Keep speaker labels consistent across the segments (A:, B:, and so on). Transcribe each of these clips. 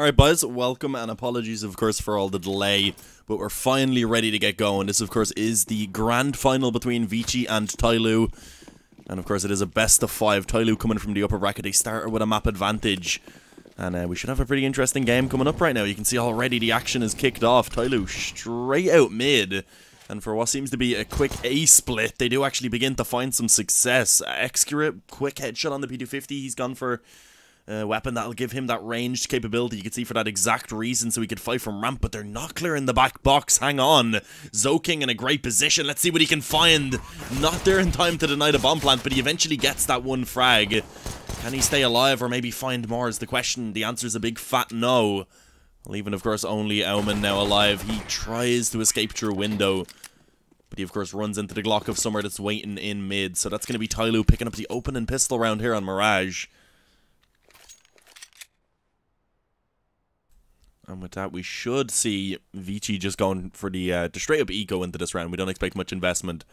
A: Alright boys, welcome and apologies of course for all the delay, but we're finally ready to get going. This of course is the grand final between ViCi and Tyloo, and of course it is a best of 5. Tyloo coming from the upper bracket, they started with a map advantage, and we should have a pretty interesting game coming up right now. You can see already the action is kicked off. Tyloo straight out mid, and for what seems to be a quick A split, they do actually begin to find some success. Excurate, quick headshot on the P250, he's gone for weapon that'll give him that ranged capability, you can see, for that exact reason, so he could fight from ramp, but they're not clearing the back box. Hang on. Zoking in a great position. Let's see what he can find. Not there in time to deny the bomb plant, but he eventually gets that one frag. Can he stay alive or maybe find more is the question. The answer is a big fat no. Leaving, of course, only Omen now alive. He tries to escape through a window, but he, of course, runs into the Glock of somewhere that's waiting in mid. So that's going to be Tyloo picking up the opening pistol round here on Mirage. And with that, we should see ViCi just going for the straight-up eco into this round. We don't expect much investment.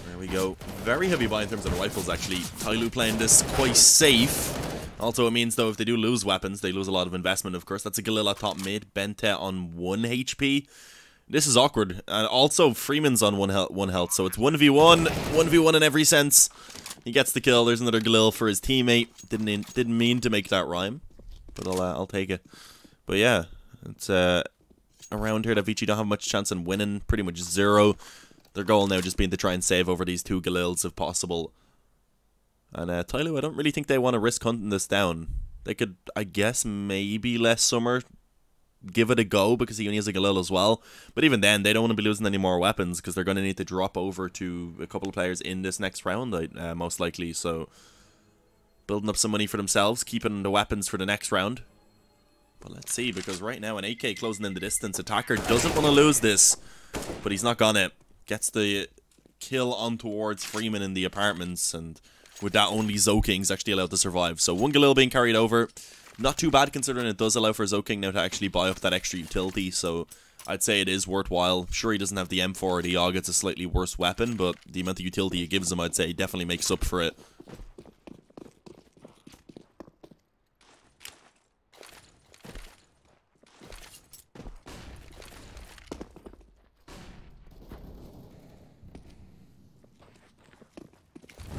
A: There we go. Very heavy buy in terms of the rifles, actually. Tyloo playing this quite safe. Also, it means, though, if they do lose weapons, they lose a lot of investment, of course. That's a Galil at top mid. Bente on 1 HP. This is awkward. And also, Freeman's on one health, so it's 1v1. 1v1 in every sense. He gets the kill. There's another Galil for his teammate. Didn't mean to make that rhyme, but I'll take it. But yeah, it's around here that ViCi don't have much chance in winning. Pretty much zero. Their goal now just being to try and save over these 2 Galils if possible. And Tyloo, I don't really think they want to risk hunting this down. They could, I guess, maybe let Summer give it a go because he only has a Galil as well. But even then, they don't want to be losing any more weapons because they're going to need to drop over to a couple of players in this next round, most likely. So, building up some money for themselves, keeping the weapons for the next round. But let's see, because right now an AK closing in the distance. Attacker doesn't want to lose this, but he's not gonna. Gets the kill on towards Freeman in the apartments, and with that, only Zoking's actually allowed to survive. So 1 Galil being carried over. Not too bad considering it does allow for Zoking now to actually buy up that extra utility, so I'd say it is worthwhile. Sure, he doesn't have the M4 or the AUG, it's a slightly worse weapon, but the amount of utility it gives him, I'd say, definitely makes up for it.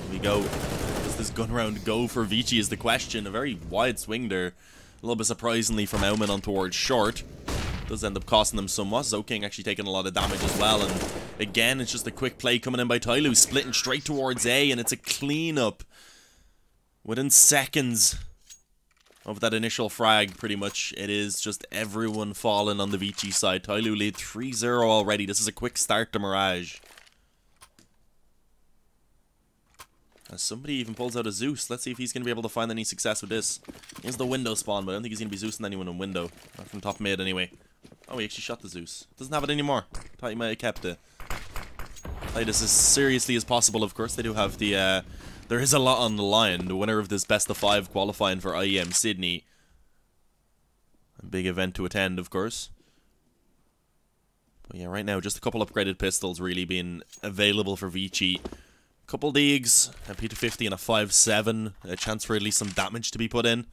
A: Here we go. This gun round go for ViCi is the question. A very wide swing there. A little bit surprisingly from Omen on towards short. Does end up costing them somewhat. Zoking actually taking a lot of damage as well. And again, it's just a quick play coming in by Tyloo. Splitting straight towards A. And it's a cleanup within seconds of that initial frag, pretty much. It is just everyone falling on the ViCi side. Tyloo lead 3-0 already. This is a quick start to Mirage. As somebody even pulls out a Zeus. Let's see if he's going to be able to find any success with this. Here's the window spawn, but I don't think he's going to be Zeusing anyone in window. Not from top mid, anyway. Oh, he actually shot the Zeus. Doesn't have it anymore. Thought he might have kept it. Play this as seriously as possible, of course. They do have the, there is a lot on the line. The winner of this best of 5 qualifying for IEM Sydney. A big event to attend, of course. But yeah, right now, just a couple upgraded pistols really being available for ViCi. Couple digs, a P250 and a 5.7, a chance for at least some damage to be put in.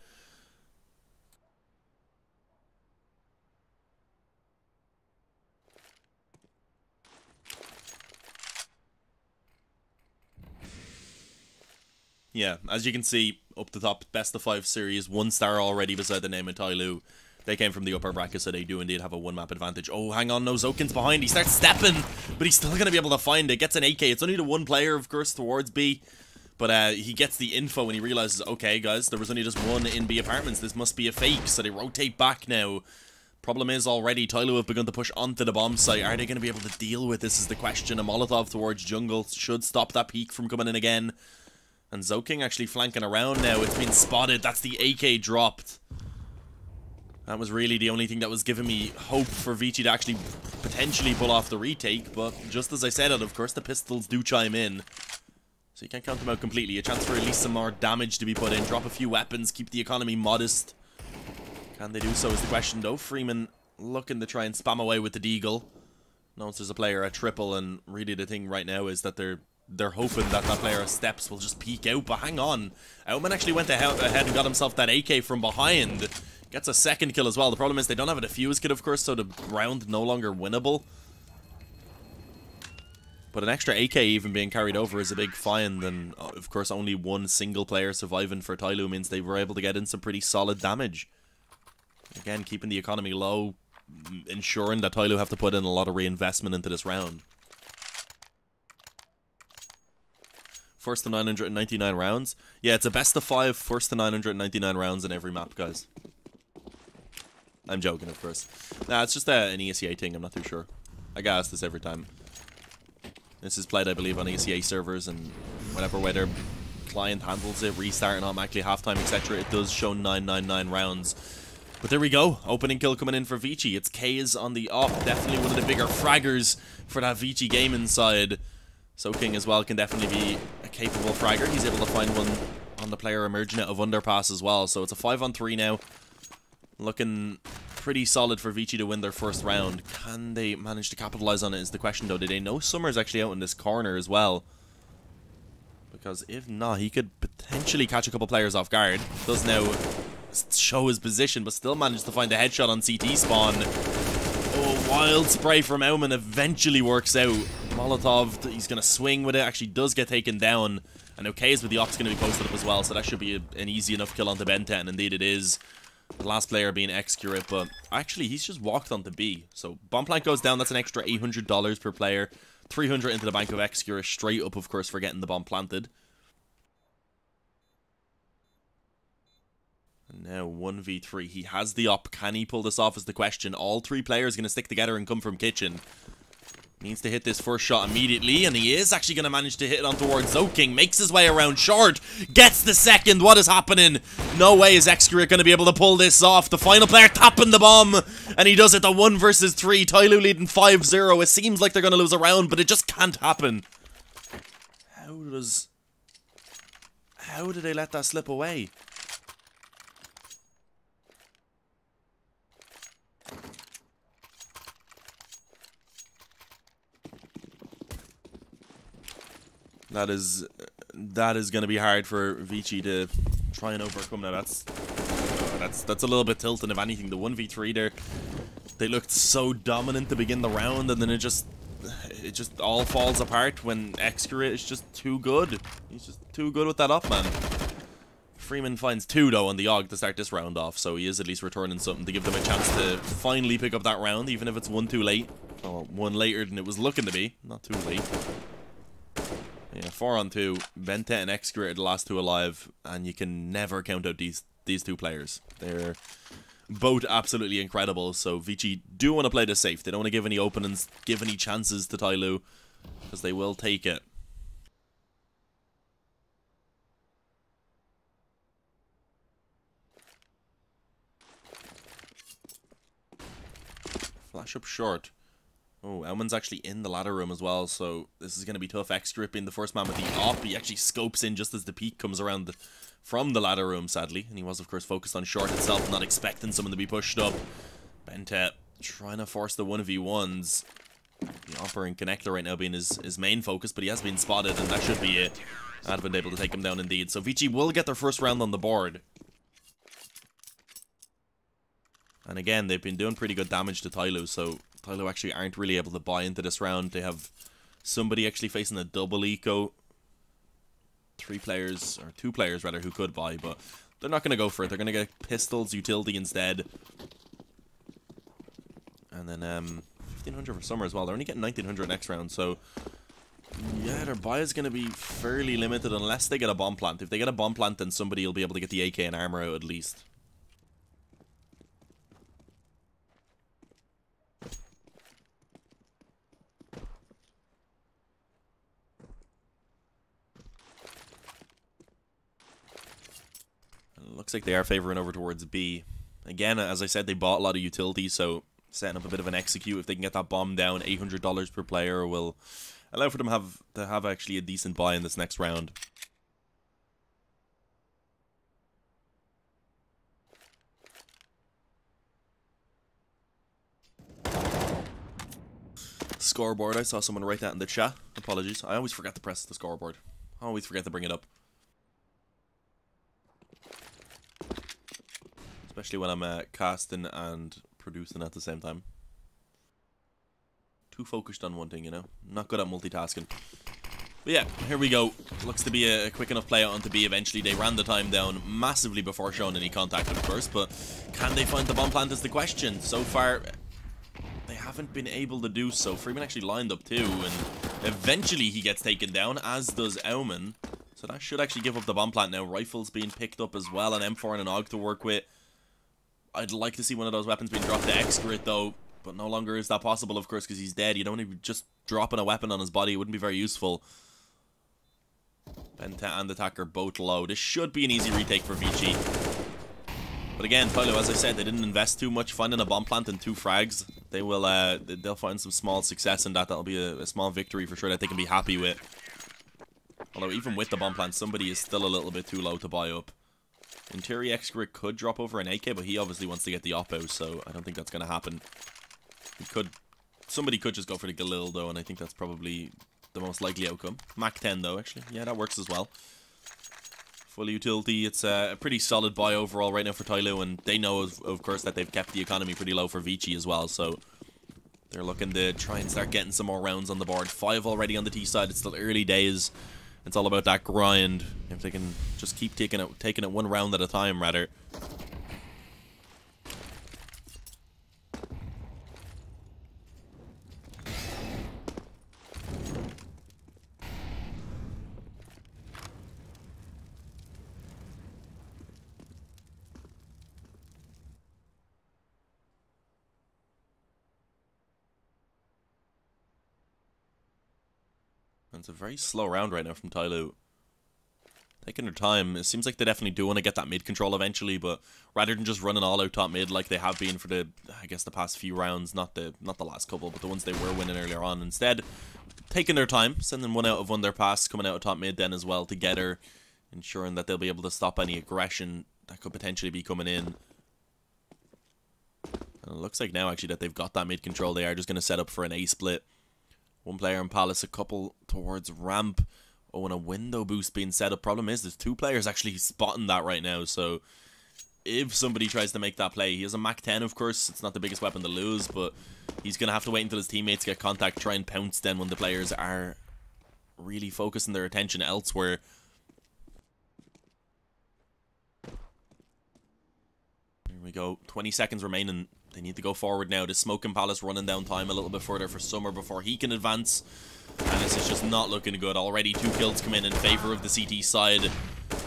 A: Yeah, as you can see, up the top, best of 5 series, 1 star already beside the name of Tyloo. They came from the upper bracket, so they do indeed have a 1-map advantage. Oh, hang on, no, Zokin's behind. He starts stepping, but he's still going to be able to find it. Gets an AK. It's only the 1 player, of course, towards B. But he gets the info and he realizes, okay, guys, there was only just 1 in B apartments. This must be a fake, so they rotate back now. Problem is, already, Tyloo have begun to push onto the bomb site. Are they going to be able to deal with this is the question. A Molotov towards jungle should stop that peak from coming in again. And Zoking actually flanking around now. It's been spotted. That's the AK dropped. That was really the only thing that was giving me hope for ViCi to actually potentially pull off the retake, but just as I said it, of course, the pistols do chime in. So you can't count them out completely. A chance for at least some more damage to be put in. Drop a few weapons, keep the economy modest. Can they do so is the question, though. Freeman looking to try and spam away with the deagle. Notice there's a player at triple, and really the thing right now is that they're hoping that that player at steps will just peek out, but hang on. Outman actually went ahead and got himself that AK from behind. Gets a second kill as well. The problem is they don't have a defuse kit, of course, so the round no longer winnable. But an extra AK even being carried over is a big find, and of course only one single player surviving for Tyloo means they were able to get in some pretty solid damage. Again, keeping the economy low, ensuring that Tyloo have to put in a lot of reinvestment into this round. First to 999 rounds. Yeah, it's a best of 5, first to 999 rounds in every map, guys. I'm joking, of course. Nah, it's just an ESEA thing, I'm not too sure. I get asked this every time. This is played, I believe, on ESEA servers, and whatever way their client handles it, restarting automatically, halftime, etc., it does show 999 rounds. But there we go. Opening kill coming in for ViCi. It's K's on the op. Definitely one of the bigger fraggers for that ViCi game inside. Soaking as well can definitely be a capable fragger. He's able to find one on the player emerging out of underpass as well. So it's a 5-on-3 now. Looking pretty solid for ViCi to win their first round. Can they manage to capitalize on it is the question, though. Did they know Summer's actually out in this corner as well? Because if not, he could potentially catch a couple players off guard. Does now show his position, but still managed to find a headshot on CT spawn. Oh, wild spray from Auman eventually works out. Molotov, he's going to swing with it, actually does get taken down. And OK's with the op's going to be posted up as well, so that should be an easy enough kill onto Benta, and indeed it is. The last player being Excurate, but actually he's just walked onto B. So bomb plank goes down, that's an extra $800 per player. 300 into the bank of Excurate, straight up of course for getting the bomb planted. And now 1v3, he has the op, can he pull this off is the question. All three players going to stick together and come from kitchen. Needs to hit this first shot immediately, and he is actually going to manage to hit it on towards Zoking. Makes his way around short, gets the second. What is happening? No way is Excurate going to be able to pull this off. The final player tapping the bomb, and he does it. The 1 versus 3. Tyloo leading 5-0. It seems like they're going to lose a round, but it just can't happen. How did they let that slip away? That is going to be hard for ViCi to try and overcome. Now that's a little bit tilting. If anything, the 1v3 there, they looked so dominant to begin the round, and then it just all falls apart when Excurate is just too good. He's just too good with that up, man. Freeman finds 2 though on the AUG to start this round off, so he is at least returning something to give them a chance to finally pick up that round, even if it's 1 too late. Well, 1 later than it was looking to be, not too late. Yeah, 4-on-2. Benta and Excurate are the last 2 alive, and you can never count out these 2 players. They're both absolutely incredible, so ViCi do want to play this safe. They don't want to give any openings, give any chances to Tyloo, because they will take it. Flash up short. Oh, Elman's actually in the ladder room as well, so this is going to be tough. Excurate being the first man with the op. He actually scopes in just as the peak comes around from the ladder room, sadly. And he was, of course, focused on short itself, not expecting someone to be pushed up. Benta trying to force the 1v1s. The Opper and Connector right now being his main focus, but he has been spotted, and that should be it. Advent able to take him down indeed. So ViCi will get their first round on the board. And again, they've been doing pretty good damage to Tyloo, so Tyloo actually aren't really able to buy into this round. They have somebody actually facing a double eco. 2 players rather, who could buy, but they're not going to go for it. They're going to get pistols, utility instead. And then 1500 for Summer as well. They're only getting 1900 next round, so yeah, their buy is going to be fairly limited unless they get a bomb plant. If they get a bomb plant, then somebody will be able to get the AK and armor out at least. Looks like they are favoring over towards B. Again, as I said, they bought a lot of utility, so setting up a bit of an execute. If they can get that bomb down, $800 per player will allow for them to have actually a decent buy in this next round. scoreboard. I saw someone write that in the chat. Apologies. I always forget to press the scoreboard. I always forget to bring it up. Especially when I'm casting and producing at the same time. Too focused on one thing, you know. Not good at multitasking. But yeah, here we go. Looks to be a quick enough play on to be eventually. They ran the time down massively before showing any contact at first, but can they find the bomb plant is the question. So far, they haven't been able to do so. Freeman actually lined up too, and eventually he gets taken down, as does Auman. So that should actually give up the bomb plant now. Rifles being picked up as well, an M4 and an AUG to work with. I'd like to see one of those weapons being dropped to X-Grit though, but no longer is that possible, of course, because he's dead. You don't even just dropping a weapon on his body. It wouldn't be very useful. Benta and Attacker both low. This should be an easy retake for ViCi. But again, Tyloo, as I said, they didn't invest too much finding a bomb plant and 2 frags. They'll find some small success in that. That'll be a small victory for sure that they can be happy with. Although even with the bomb plant, somebody is still a little bit too low to buy up. In theory, X-Grit could drop over an AK, but he obviously wants to get the oppo, so I don't think that's going to happen. Somebody could just go for the Galil though, and I think that's probably the most likely outcome. Mach 10 though, actually. Yeah, that works as well. Full utility. It's a pretty solid buy overall right now for Tyloo, and they know, of course, that they've kept the economy pretty low for ViCi as well, so they're looking to try and start getting some more rounds on the board. 5 already on the T side. It's still early days. It's all about that grind. If they can just keep taking it one round at a time, rather. It's a very slow round right now from Tyloo. Taking their time. It seems like they definitely do want to get that mid control eventually, but rather than just running all out top mid like they have been for the, I guess, the past few rounds, not the last couple, but the ones they were winning earlier on. Instead, taking their time, sending one out of one their pass, coming out of top mid then as well together, ensuring that they'll be able to stop any aggression that could potentially be coming in. And it looks like now actually that they've got that mid control. They are just going to set up for an A split. One player in Palace, a couple towards ramp. Oh, and a window boost being set up. Problem is, there's 2 players actually spotting that right now. So, if somebody tries to make that play, he has a Mach 10, of course. It's not the biggest weapon to lose, but he's going to have to wait until his teammates get contact, try and pounce then when the players are really focusing their attention elsewhere. Here we go. 20 seconds remaining. They need to go forward now. The Smoking Palace running down time a little bit further for Summer before he can advance. And this is just not looking good. Already 2 kills come in favor of the CT side.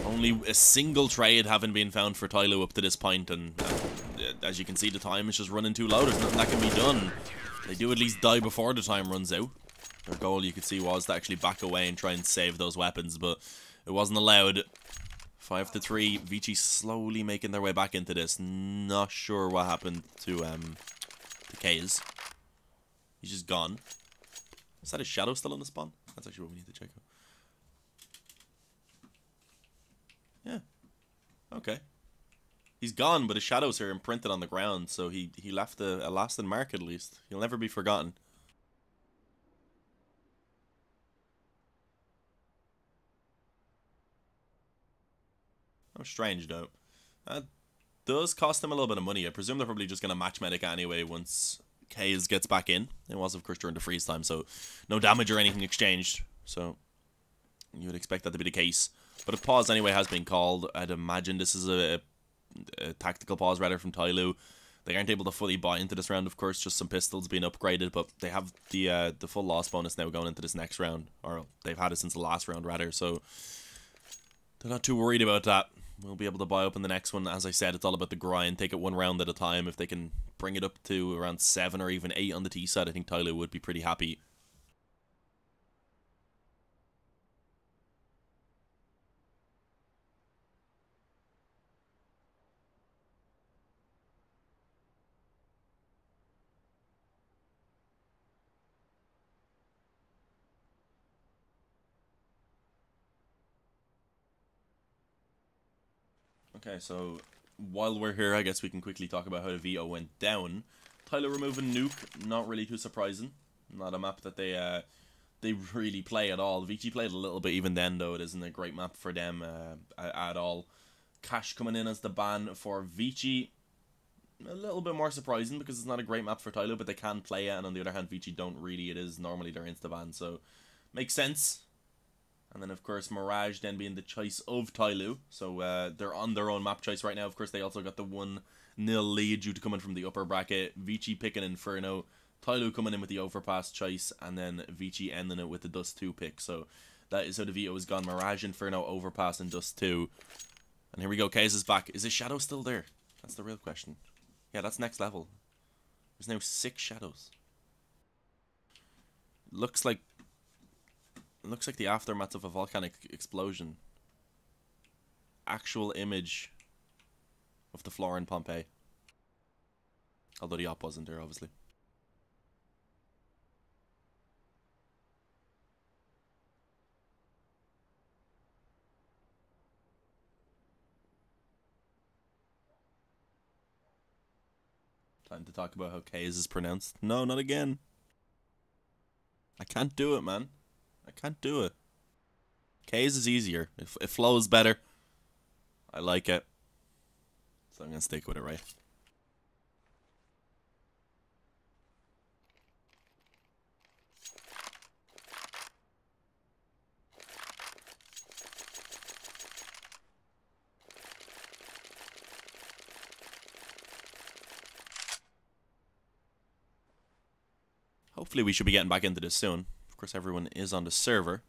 A: Only a single trade having been found for Tyloo up to this point. And as you can see, the time is just running too low. There's nothing that can be done. They do at least die before the time runs out. Their goal, you could see, was to actually back away and try and save those weapons. But it wasn't allowed. 5-3, ViCi slowly making their way back into this. Not sure what happened to Kays. He's just gone. Is that his shadow still in the spawn? That's actually what we need to check out. Yeah. Okay. He's gone, but his shadows are imprinted on the ground, so he left a lasting mark at least. He'll never be forgotten. Oh, strange though. That does cost him a little bit of money. I presume they're probably just going to match Medica anyway once Kays gets back in. It was, of course, during the freeze time, so no damage or anything exchanged. So you would expect that to be the case. But a pause anyway has been called. I'd imagine this is a tactical pause rather from Tyloo. They aren't able to fully buy into this round, of course. Just some pistols being upgraded, but they have the full loss bonus now going into this next round. Or they've had it since the last round, rather. So they're not too worried about that. We'll be able to buy up in the next one. As I said, it's all about the grind. Take it one round at a time. If they can bring it up to around 7 or even 8 on the T side, I think Tyloo would be pretty happy. Okay, so while we're here, I guess we can quickly talk about how the VO went down. Tyloo removing Nuke, not really too surprising. Not a map that they really play at all. ViCi played a little bit even then, though. It isn't a great map for them at all. Cash coming in as the ban for ViCi. A little bit more surprising because it's not a great map for Tyloo, but they can play it, and on the other hand, ViCi don't really. It is normally their insta-ban, so makes sense. And then, of course, Mirage then being the choice of Tyloo, so they're on their own map choice right now. Of course, they also got the 1-0 lead due to coming from the upper bracket. ViCi picking Inferno, Tyloo coming in with the overpass choice, and then ViCi ending it with the Dust 2 pick. So that is how the veto has gone. Mirage, Inferno, overpass, and Dust 2. And here we go, Kaze is back. Is his shadow still there? That's the real question. Yeah, that's next level. There's now 6 shadows. Looks like the aftermath of a volcanic explosion. Actual image of the floor in Pompeii. Although the op wasn't there, obviously. Time to talk about how Kaze is pronounced. No, not again. I can't do it, man. I can't do it. Kaze is easier. It flows better. I like it. So I'm going to stick with it, right? Hopefully we should be getting back into this soon. Of course, everyone is on the server.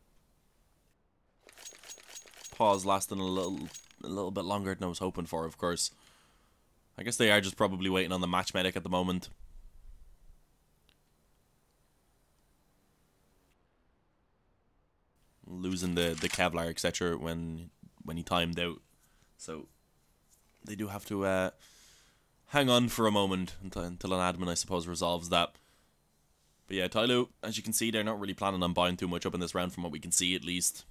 A: Pause lasting a little bit longer than I was hoping for, of course. I guess they are just probably waiting on the match medic at the moment. Losing the Kevlar, etc. when he timed out. So they do have to hang on for a moment until an admin, I suppose, resolves that. But yeah, Tyloo, as you can see, they're not really planning on buying too much up in this round from what we can see, at least.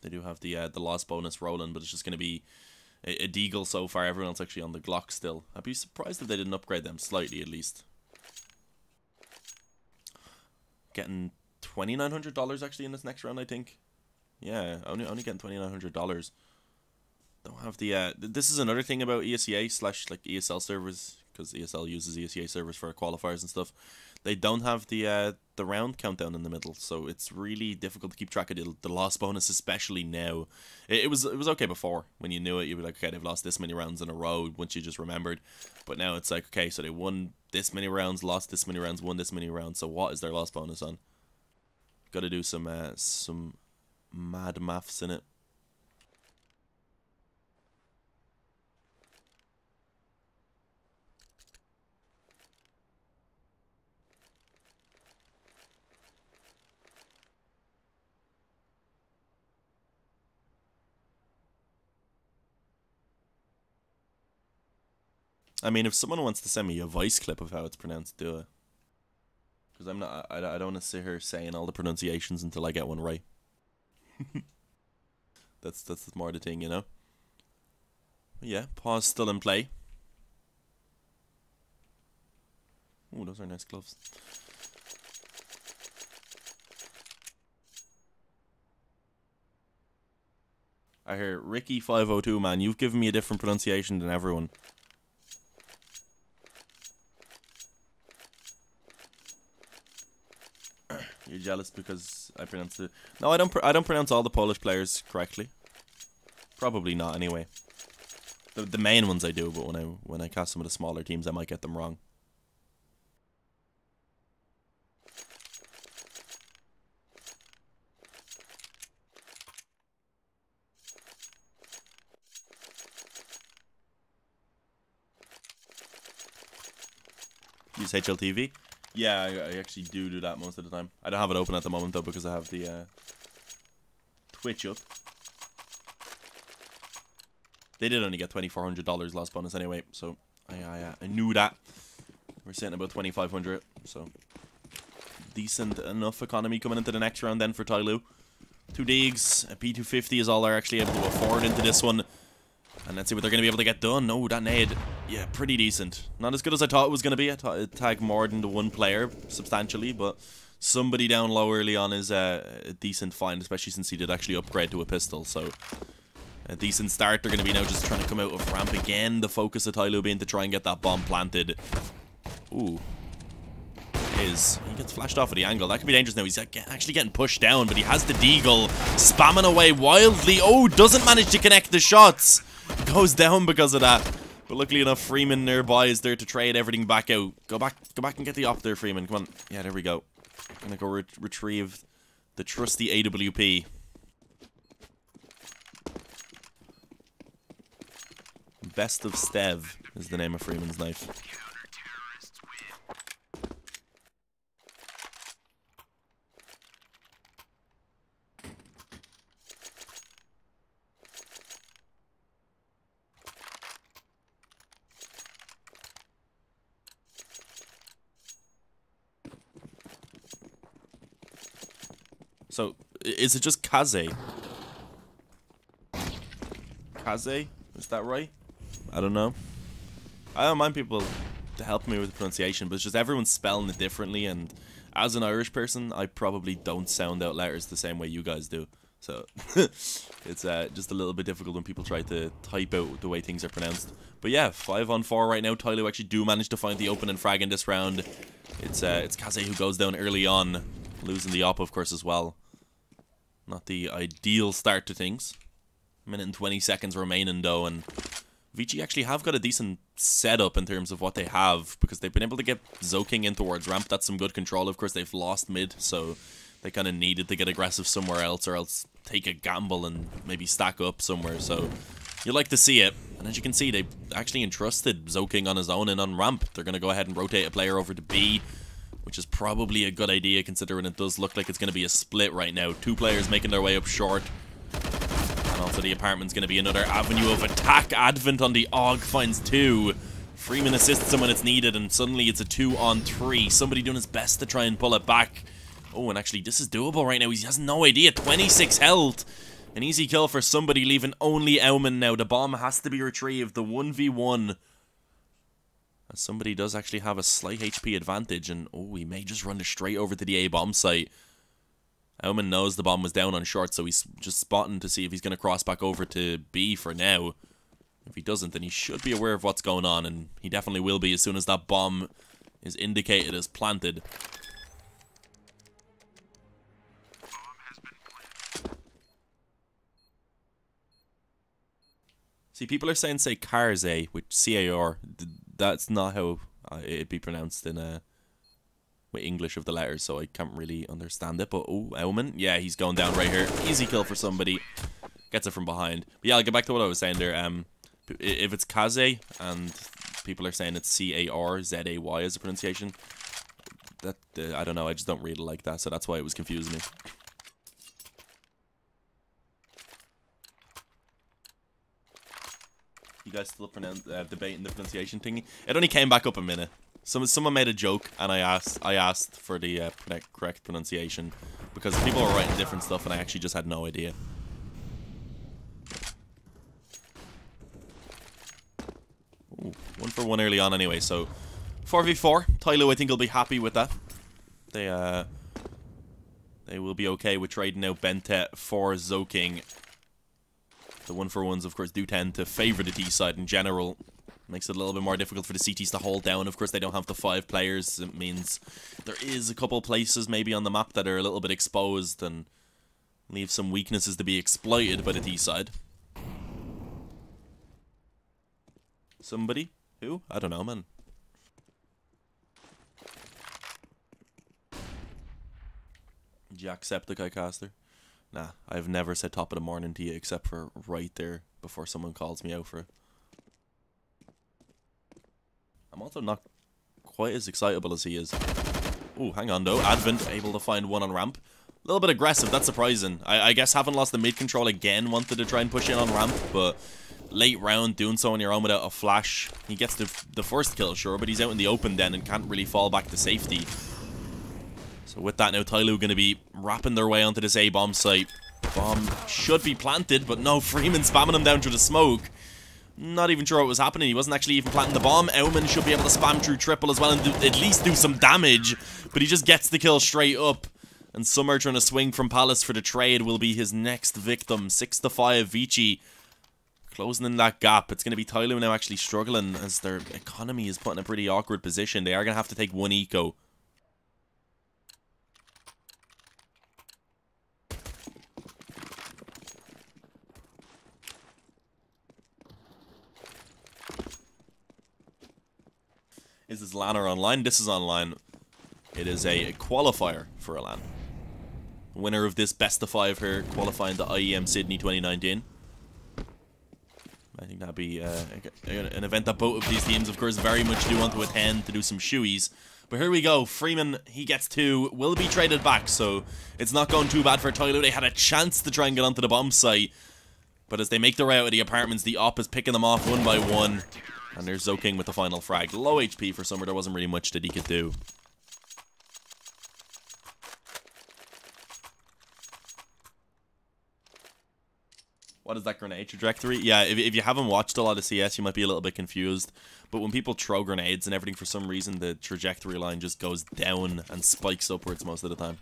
A: They do have the loss bonus rolling, but it's just going to be a Deagle so far. Everyone else actually on the Glock still. I'd be surprised if they didn't upgrade them slightly, at least. Getting $2,900 actually in this next round, I think. Yeah, only getting $2,900. Don't have the... this is another thing about ESEA / like ESL servers, because ESL uses ESEA servers for qualifiers and stuff. They don't have the round countdown in the middle, so it's really difficult to keep track of the loss bonus, especially now. It was okay before. When you knew it, you'd be like, okay, they've lost this many rounds in a row, once you just remembered. But now it's like, okay, so they won this many rounds, lost this many rounds, won this many rounds, so what is their loss bonus on? Got to do some mad maths in it. I mean, if someone wants to send me a voice clip of how it's pronounced, do it. Because I don't want to sit here saying all the pronunciations until I get one right. That's more the thing, you know. But yeah, pause still in play. Ooh, those are nice gloves. I hear Ricky502, man. You've given me a different pronunciation than everyone. You're jealous because I pronounce it. No, I don't pronounce all the Polish players correctly. Probably not, anyway. The main ones I do, but when I cast some of the smaller teams, I might get them wrong. Use HLTV. Yeah, I actually do that most of the time. I don't have it open at the moment, though, because I have the Twitch up. They did only get $2,400 loss bonus anyway, so I knew that. We're sitting about $2,500, so decent enough economy coming into the next round then for Tyloo. 2 digs, a P250 is all they're actually able to afford into this one. And let's see what they're going to be able to get done. No, that nade, yeah, pretty decent. Not as good as I thought it was going to be. I thought it'd tag more than the one player, substantially, but somebody down low early on is a decent find, especially since he did actually upgrade to a pistol. So a decent start. They're going to be now just trying to come out of ramp again. The focus of Tyloo being to try and get that bomb planted. Ooh. He gets flashed off at the angle. That could be dangerous now. He's actually getting pushed down, but he has the deagle spamming away wildly. Oh, doesn't manage to connect the shots. Goes down because of that. But luckily enough, Freeman nearby is there to trade everything back out. Go back and get the op there, Freeman. Come on. Yeah, there we go. Gonna go retrieve the trusty AWP. Best of Stev is the name of Freeman's knife. So, is it just Kaze? Kaze? Is that right? I don't know. I don't mind people to help me with the pronunciation, but it's just everyone's spelling it differently, and as an Irish person, I probably don't sound out letters the same way you guys do. So, it's just a little bit difficult when people try to type out the way things are pronounced. But yeah, 5-on-4 right now. Tyloo actually do manage to find the opening frag in this round. It's Kaze who goes down early on, losing the op, of course, as well. Not the ideal start to things. Minute and 20 seconds remaining, though, and ViCi actually have got a decent setup in terms of what they have, because they've been able to get Zoking in towards ramp. That's some good control. Of course, they've lost mid, so they kind of needed to get aggressive somewhere else, or else take a gamble and maybe stack up somewhere. So you like to see it. And as you can see, they actually entrusted Zoking on his own and on ramp. They're going to go ahead and rotate a player over to B, which is probably a good idea considering it does look like it's going to be a split right now. Two players making their way up short. And also the apartment's going to be another avenue of attack. Advent on the AUG finds two. Freeman assists him when it's needed, and suddenly it's a 2-on-3. Somebody doing his best to try and pull it back. Oh, and actually this is doable right now. He has no idea. 26 health. An easy kill for somebody, leaving only Elman now. The bomb has to be retrieved. The 1v1. As somebody does actually have a slight HP advantage, and oh, he may just run straight over to the A bomb site. Elman knows the bomb was down on short, so he's just spotting to see if he's going to cross back over to B for now. If he doesn't, then he should be aware of what's going on, and he definitely will be as soon as that bomb is indicated as planted. See, people are saying say Carze with C-A-R. That's not how it'd be pronounced in with English of the letters, so I can't really understand it. But oh, Elman, yeah, he's going down right here. Easy kill for somebody. Gets it from behind. But yeah, I'll get back to what I was saying there. If it's Kaze and people are saying it's C-A-R-Z-A-Y as a pronunciation, that I don't know. I just don't really like that, so that's why it was confusing me. You guys still debating the pronunciation thingy? It only came back up a minute. Someone made a joke, and I asked for the correct pronunciation, because people were writing different stuff, and I actually just had no idea. Ooh, 1-for-1 early on anyway, so 4v4. Tyloo, I think, will be happy with that. They will be okay with trading out Bentet for Zoking. The 1-for-1s, of course, do tend to favour the D side in general. Makes it a little bit more difficult for the CTs to hold down. Of course, they don't have the 5 players. It means there is a couple places maybe on the map that are a little bit exposed and leave some weaknesses to be exploited by the D side. Somebody? Who? I don't know, man. Jacksepticeye caster. Nah, I've never said top of the morning to you except for right there before someone calls me out for it. I'm also not quite as excitable as he is. Ooh, hang on though. Advent able to find one on ramp. A little bit aggressive, that's surprising. I guess having lost the mid control again, wanted to try and push in on ramp, but late round doing so on your own without a flash. He gets the first kill, sure, but he's out in the open then and can't really fall back to safety. So with that now, Tyloo going to be wrapping their way onto this A-bomb site. Bomb should be planted, but no, Freeman spamming him down through the smoke. Not even sure what was happening. He wasn't actually even planting the bomb. Aumann should be able to spam through triple as well and at least do some damage. But he just gets the kill straight up. And Summer trying to swing from Palace for the trade will be his next victim. 6-5, ViCi closing in that gap. It's going to be Tyloo now actually struggling as their economy is put in a pretty awkward position. They are going to have to take one eco. Is this LAN or online? This is online. It is a qualifier for a LAN. Winner of this best of 5 here, qualifying to IEM Sydney 2019. I think that'd be an event that both of these teams, of course, very much do want to attend to do some shoeies. But here we go. Freeman, he gets 2, will be traded back, so it's not going too bad for Tyloo. They had a chance to try and get onto the bomb site, but as they make their way out of the apartments, the op is picking them off one by one. And there's ZoKing with the final frag. Low HP for Summer, there wasn't really much that he could do. What is that grenade trajectory? Yeah, if you haven't watched a lot of CS, you might be a little bit confused. But when people throw grenades and everything, for some reason, the trajectory line just goes down and spikes upwards most of the time.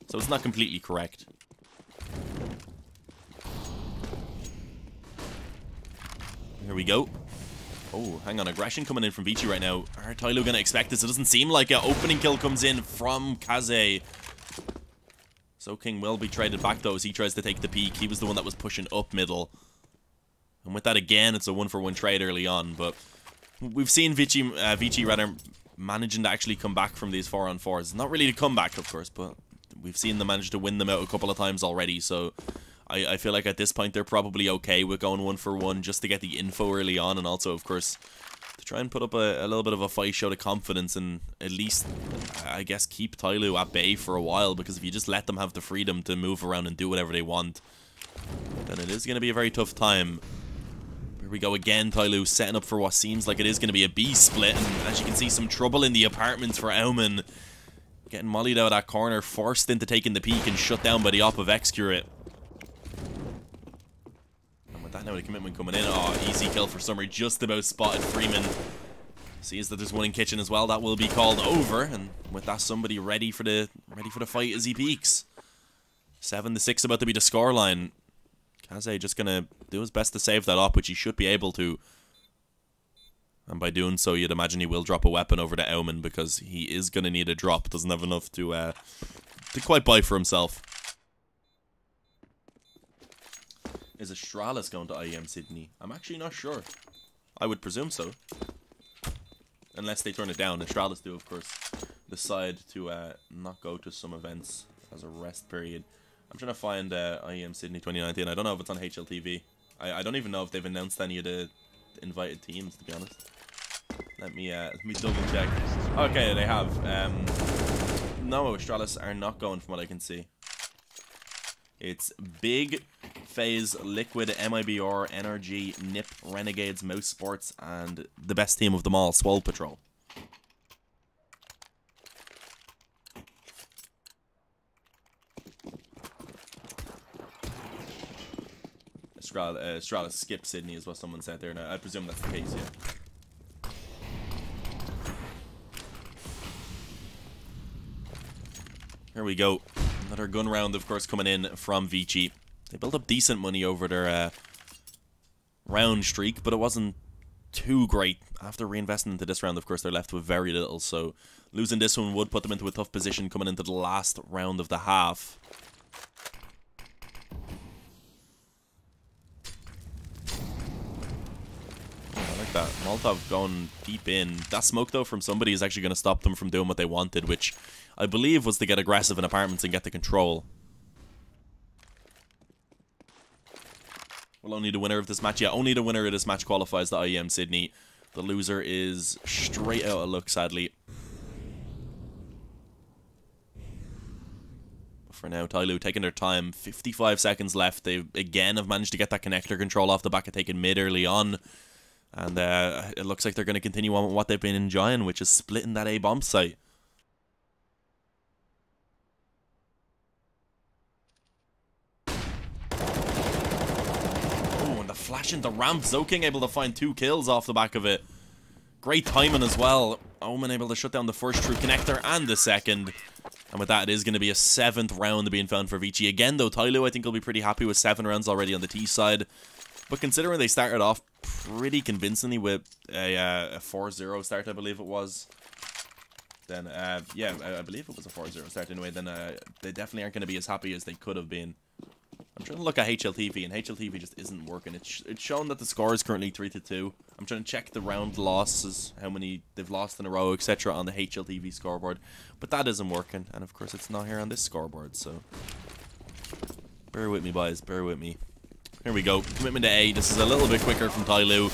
A: So it's not completely correct. Here we go. Oh, hang on. Aggression coming in from ViCi right now. Are Tyloo going to expect this? It doesn't seem like it. Opening kill comes in from Kaze. ZoKing will be traded back, though, as he tries to take the peak. He was the one that was pushing up middle. And with that, again, it's a 1-for-1 trade early on. But we've seen ViCi rather managing to actually come back from these 4-on-4s. Not really to come back, of course, but we've seen them manage to win them out a couple of times already. So I feel like at this point they're probably okay with going 1-for-1 just to get the info early on, and also, of course, to try and put up a little bit of a fight, show the confidence, and at least, I guess, keep Tyloo at bay for a while, because if you just let them have the freedom to move around and do whatever they want, then it is going to be a very tough time. Here we go again, Tyloo setting up for what seems like it is going to be a B split, and as you can see, some trouble in the apartments for Aumann. Getting mollied out of that corner, forced into taking the peak and shut down by the op of Excurate. That now the commitment coming in. Oh, easy kill for Summer. Just about spotted Freeman. Sees that there's one in kitchen as well. That will be called over. And with that, somebody ready for the fight as he peaks. 7-6 about to be the scoreline. Kaze just gonna do his best to save that up, which he should be able to. And by doing so, you'd imagine he will drop a weapon over to Aumann, because he is gonna need a drop. Doesn't have enough to quite buy for himself. Is Astralis going to IEM Sydney? I'm actually not sure. I would presume so. Unless they turn it down. Astralis do, of course, decide to not go to some events as a rest period. I'm trying to find IEM Sydney 2019. I don't know if it's on HLTV. I don't even know if they've announced any of the invited teams, to be honest. Let me double check. Okay, they have. No, Astralis are not going from what I can see. It's Big, FaZe, Liquid, MIBR, NRG, NIP, Renegades, Mouse Sports, and the best team of them all, Swole Patrol. Astralis skip Sydney is what someone said there. Now, I presume that's the case, yeah. Here we go. Another gun round, of course, coming in from ViCi. They built up decent money over their round streak, but it wasn't too great. After reinvesting into this round, of course, they're left with very little, so losing this one would put them into a tough position coming into the last round of the half. I like that. Molotov going deep in. That smoke, though, from somebody is actually going to stop them from doing what they wanted, which I believe was to get aggressive in apartments and get the control. Well, only the winner of this match. Yeah, only the winner of this match qualifies to IEM Sydney. The loser is straight out of luck, sadly. But for now, Tyloo taking their time. 55 seconds left. They, again, have managed to get that connector control off the back of taking mid early on. And it looks like they're going to continue on with what they've been enjoying, which is splitting that A-bomb site. flash into ramp. Zoking able to find 2 kills off the back of it. Great timing as well. Omen able to shut down the first true connector and the second. And with that, it is going to be a 7th round being found for ViCi. Again, though, Tyloo, I think, will be pretty happy with 7 rounds already on the T side. But considering they started off pretty convincingly with a 4-0 start, I believe it was. Then, yeah, I believe it was a 4-0 start anyway. Then they definitely aren't going to be as happy as they could have been. I'm trying to look at HLTV, and HLTV just isn't working. It's shown that the score is currently 3-2. I'm trying to check the round losses, how many they've lost in a row, etc. on the HLTV scoreboard. But that isn't working, and of course it's not here on this scoreboard, so... Bear with me, boys, bear with me. Here we go, commitment to A. This is a little bit quicker from Tyloo.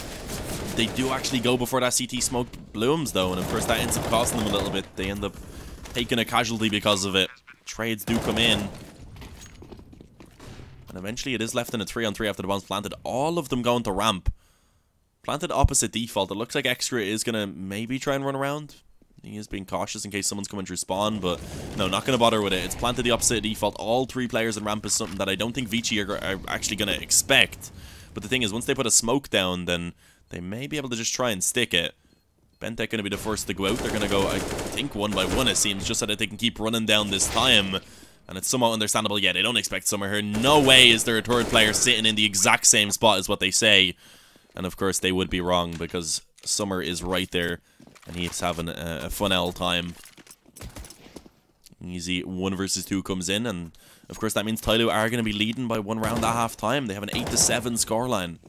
A: They do actually go before that CT smoke blooms, though, and of course that ends up costing them a little bit. They end up taking a casualty because of it. Trades do come in. And eventually it is left in a 3-on-3 after the bomb's planted. All of them going to ramp. Planted opposite default. It looks like Extra is going to maybe try and run around. He is being cautious in case someone's coming through spawn, but no, not going to bother with it. It's planted the opposite default. All 3 players in ramp is something that I don't think ViCi are actually going to expect. But the thing is, once they put a smoke down, then they may be able to just try and stick it. Bentek going to be the first to go out. They're going to go, I think, 1 by 1, it seems, just so that they can keep running down this time. And it's somewhat understandable. Yeah, they don't expect Summer here. No way is there a 3rd player sitting in the exact same spot as what they say. And of course, they would be wrong because Summer is right there. And he's having a fun L time. Easy 1 versus 2 comes in. And of course, that means Tyloo are going to be leading by 1 round at half time. They have an 8-7 scoreline.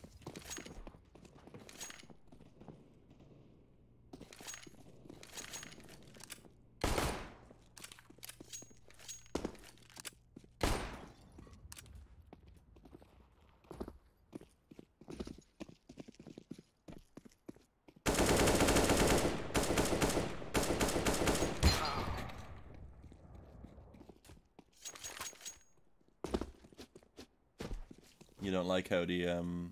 A: You don't like how the you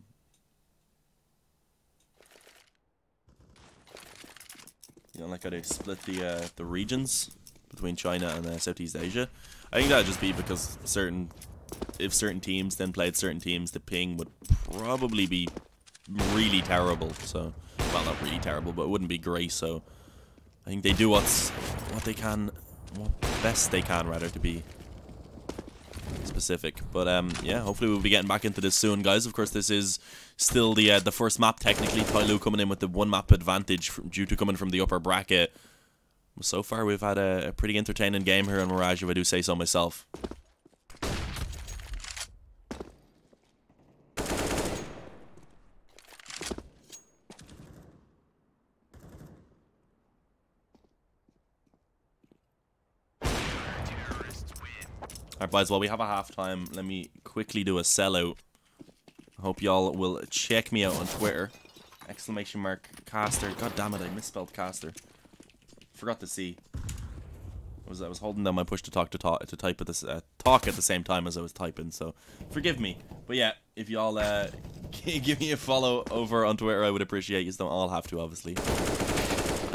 A: don't like how they split the regions between China and Southeast Asia? I think that'd just be because if certain teams then played certain teams, the ping would probably be really terrible. So, well, not really terrible, but it wouldn't be great. So, I think they do what best they can, rather, to be specific. But yeah, hopefully we'll be getting back into this soon, guys. Of course, this is still the first map technically. Tyloo coming in with the 1 map advantage due to coming from the upper bracket. So far we've had a pretty entertaining game here in Mirage, if I do say so myself. Alright, boys, well, we have a halftime. Let me quickly do a sellout. I hope y'all will check me out on Twitter. Exclamation mark caster. God damn it, I misspelled caster. Forgot the C. I was holding down my push to talk to type at this talk at the same time as I was typing, so forgive me. But yeah, if y'all give me a follow over on Twitter, I would appreciate. You don't all have to, obviously.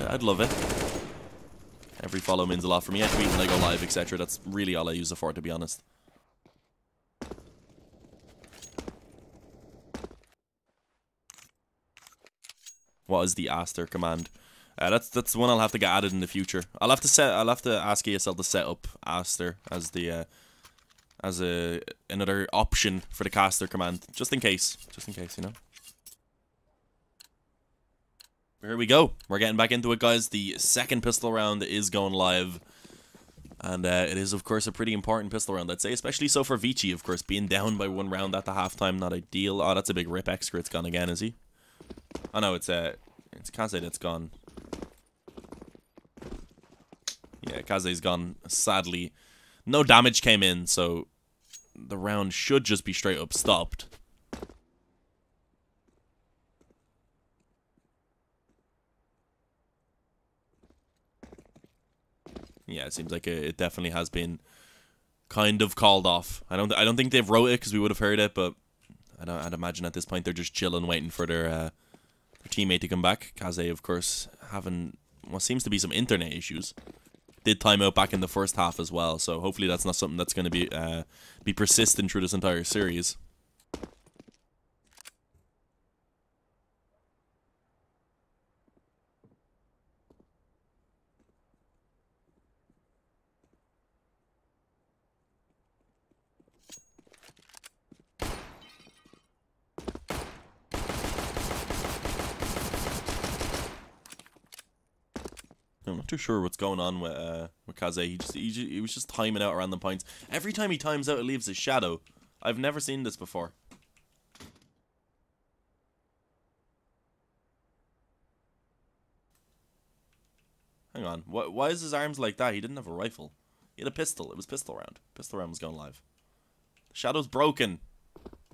A: I'd love it. Every follow means a lot for me. I tweet when I go live, etc. That's really all I use it for, to be honest. What is the Aster command? That's the one I'll have to get added in the future. I'll have to ask ESL to set up Aster as the another option for the caster command, just in case, you know. Here we go. We're getting back into it, guys. The second pistol round is going live. And it is, of course, a pretty important pistol round, I'd say. Especially so for ViCi, of course. Being down by 1 round at the halftime, not ideal. Oh, that's a big rip. Extra, it's gone again, is he? Oh, no, it's Kaze that's gone. Yeah, Kaze's gone, sadly. No damage came in, so the round should just be straight up stopped. Yeah, it seems like it definitely has been kind of called off. I don't think they've wrote it because we would have heard it, but I'd imagine at this point they're just chilling, waiting for their teammate to come back. Kaze, of course, having what seems to be some internet issues. Did time out back in the first half as well, so hopefully that's not something that's going to be persistent through this entire series. I'm not too sure what's going on with Kaze. He was just timing out random points. Every time he times out, it leaves his shadow. I've never seen this before. Hang on. Why is his arms like that? He didn't have a rifle. He had a pistol. It was pistol round. Pistol round was going live. The shadow's broken.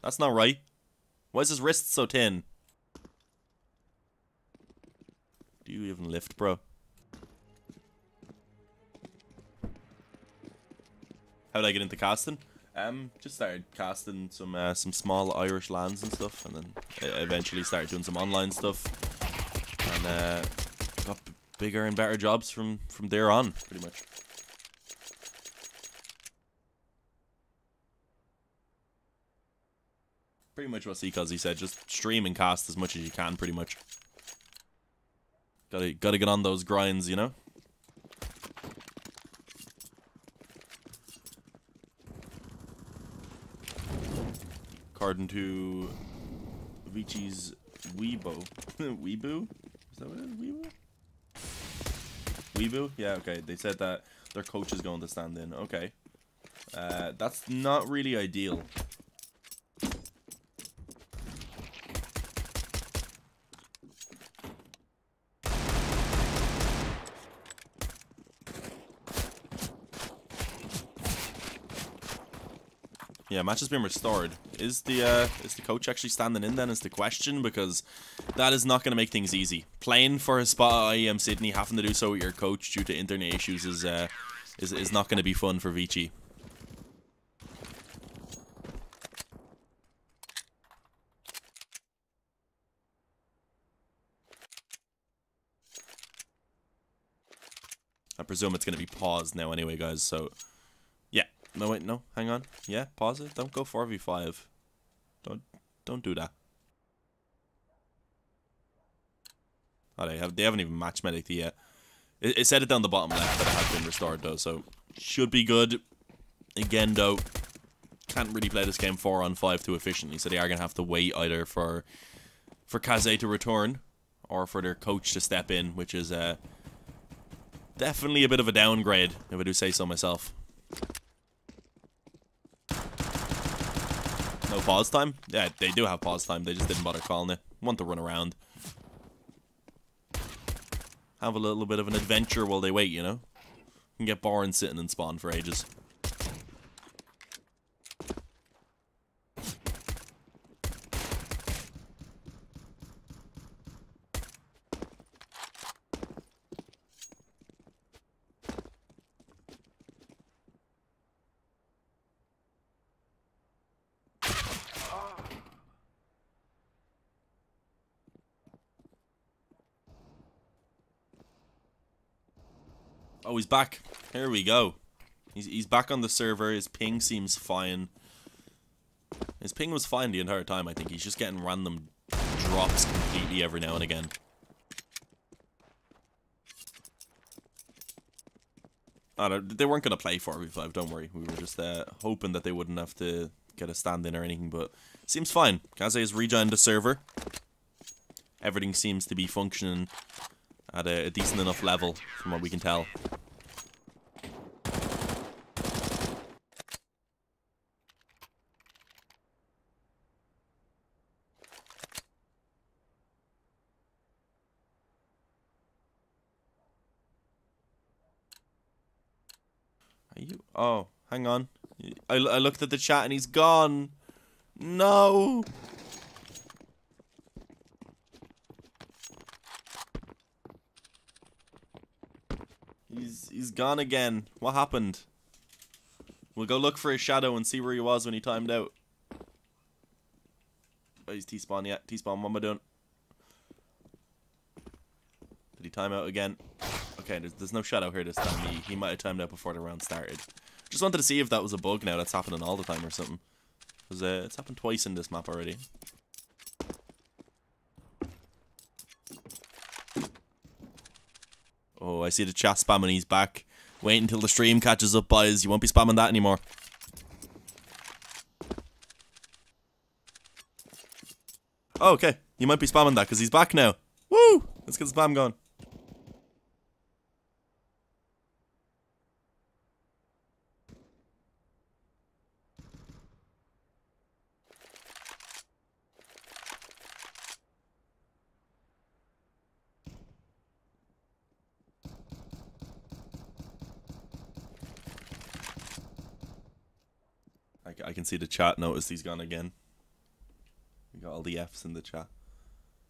A: That's not right. Why is his wrist so thin? Do you even lift, bro? How did I get into casting? Just started casting some small Irish lands and stuff, and then I eventually started doing some online stuff, and got bigger and better jobs from there on, pretty much. Pretty much what Seekazzy said, just stream and cast as much as you can, pretty much. Gotta get on those grinds, you know? According to ViCi's Weibo. Weibo? Is that what it is? Weibo? Weibo? Yeah, okay. They said that their coach is going to stand in. Okay. That's not really ideal. Yeah, match has been restored. Is the coach actually standing in then is the question, because that is not going to make things easy. Playing for a spot at IEM Sydney, having to do so with your coach due to internet issues is not going to be fun for ViCi. I presume it's going to be paused now anyway, guys, so yeah. No, wait, no, hang on. Yeah, pause it. Don't go 4v5. Don't do that. Oh, they haven't even match medicked yet. It said it down the bottom left that it has been restored though, so should be good. Again though, can't really play this game 4-on-5 too efficiently, so they are gonna have to wait either for Kaze to return or for their coach to step in, which is definitely a bit of a downgrade, if I do say so myself. No pause time? Yeah, they do have pause time. They just didn't bother calling it. Want to run around. Have a little bit of an adventure while they wait, you know? Can get boring sitting in spawn for ages. Oh, he's back. Here we go. He's back on the server. His ping seems fine. His ping was fine the entire time, I think. He's just getting random drops completely every now and again. Oh, they weren't going to play 4v5, don't worry. We were just hoping that they wouldn't have to get a stand-in or anything, but seems fine. Kaze has rejoined the server. Everything seems to be functioning at a decent enough level, from what we can tell. Are you? Oh, hang on. I looked at the chat and he's gone. No. He's gone again. What happened? We'll go look for his shadow and see where he was when he timed out. Oh, he's T-spawn, yeah. T-spawn, what am I doing? Did he time out again? Okay, there's no shadow here this time. He might have timed out before the round started. Just wanted to see if that was a bug now that's happening all the time or something. Because it's happened twice in this map already. Oh, I see the chat spamming. He's back. Wait until the stream catches up, boys. You won't be spamming that anymore. Oh, okay. You might be spamming that because he's back now. Woo! Let's get the spam going. I can see the chat noticed he's gone again. We got all the F's in the chat.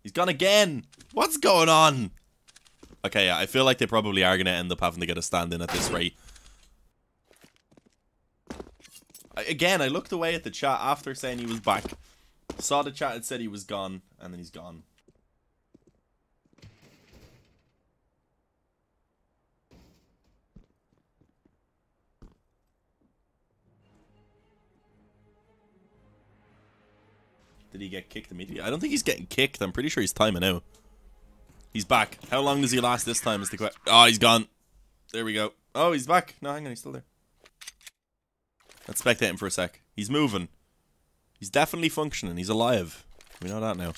A: He's gone again! What's going on? Okay, yeah, I feel like they probably are going to end up having to get a stand-in at this rate. Again, I looked away at the chat after saying he was back. Saw the chat had said he was gone, and then he's gone. Did he get kicked immediately? I don't think he's getting kicked. I'm pretty sure he's timing out. He's back. How long does he last this time is the question. Oh, he's gone. There we go. Oh, he's back. No, hang on. He's still there. Let's spectate him for a sec. He's moving. He's definitely functioning. He's alive. We know that now.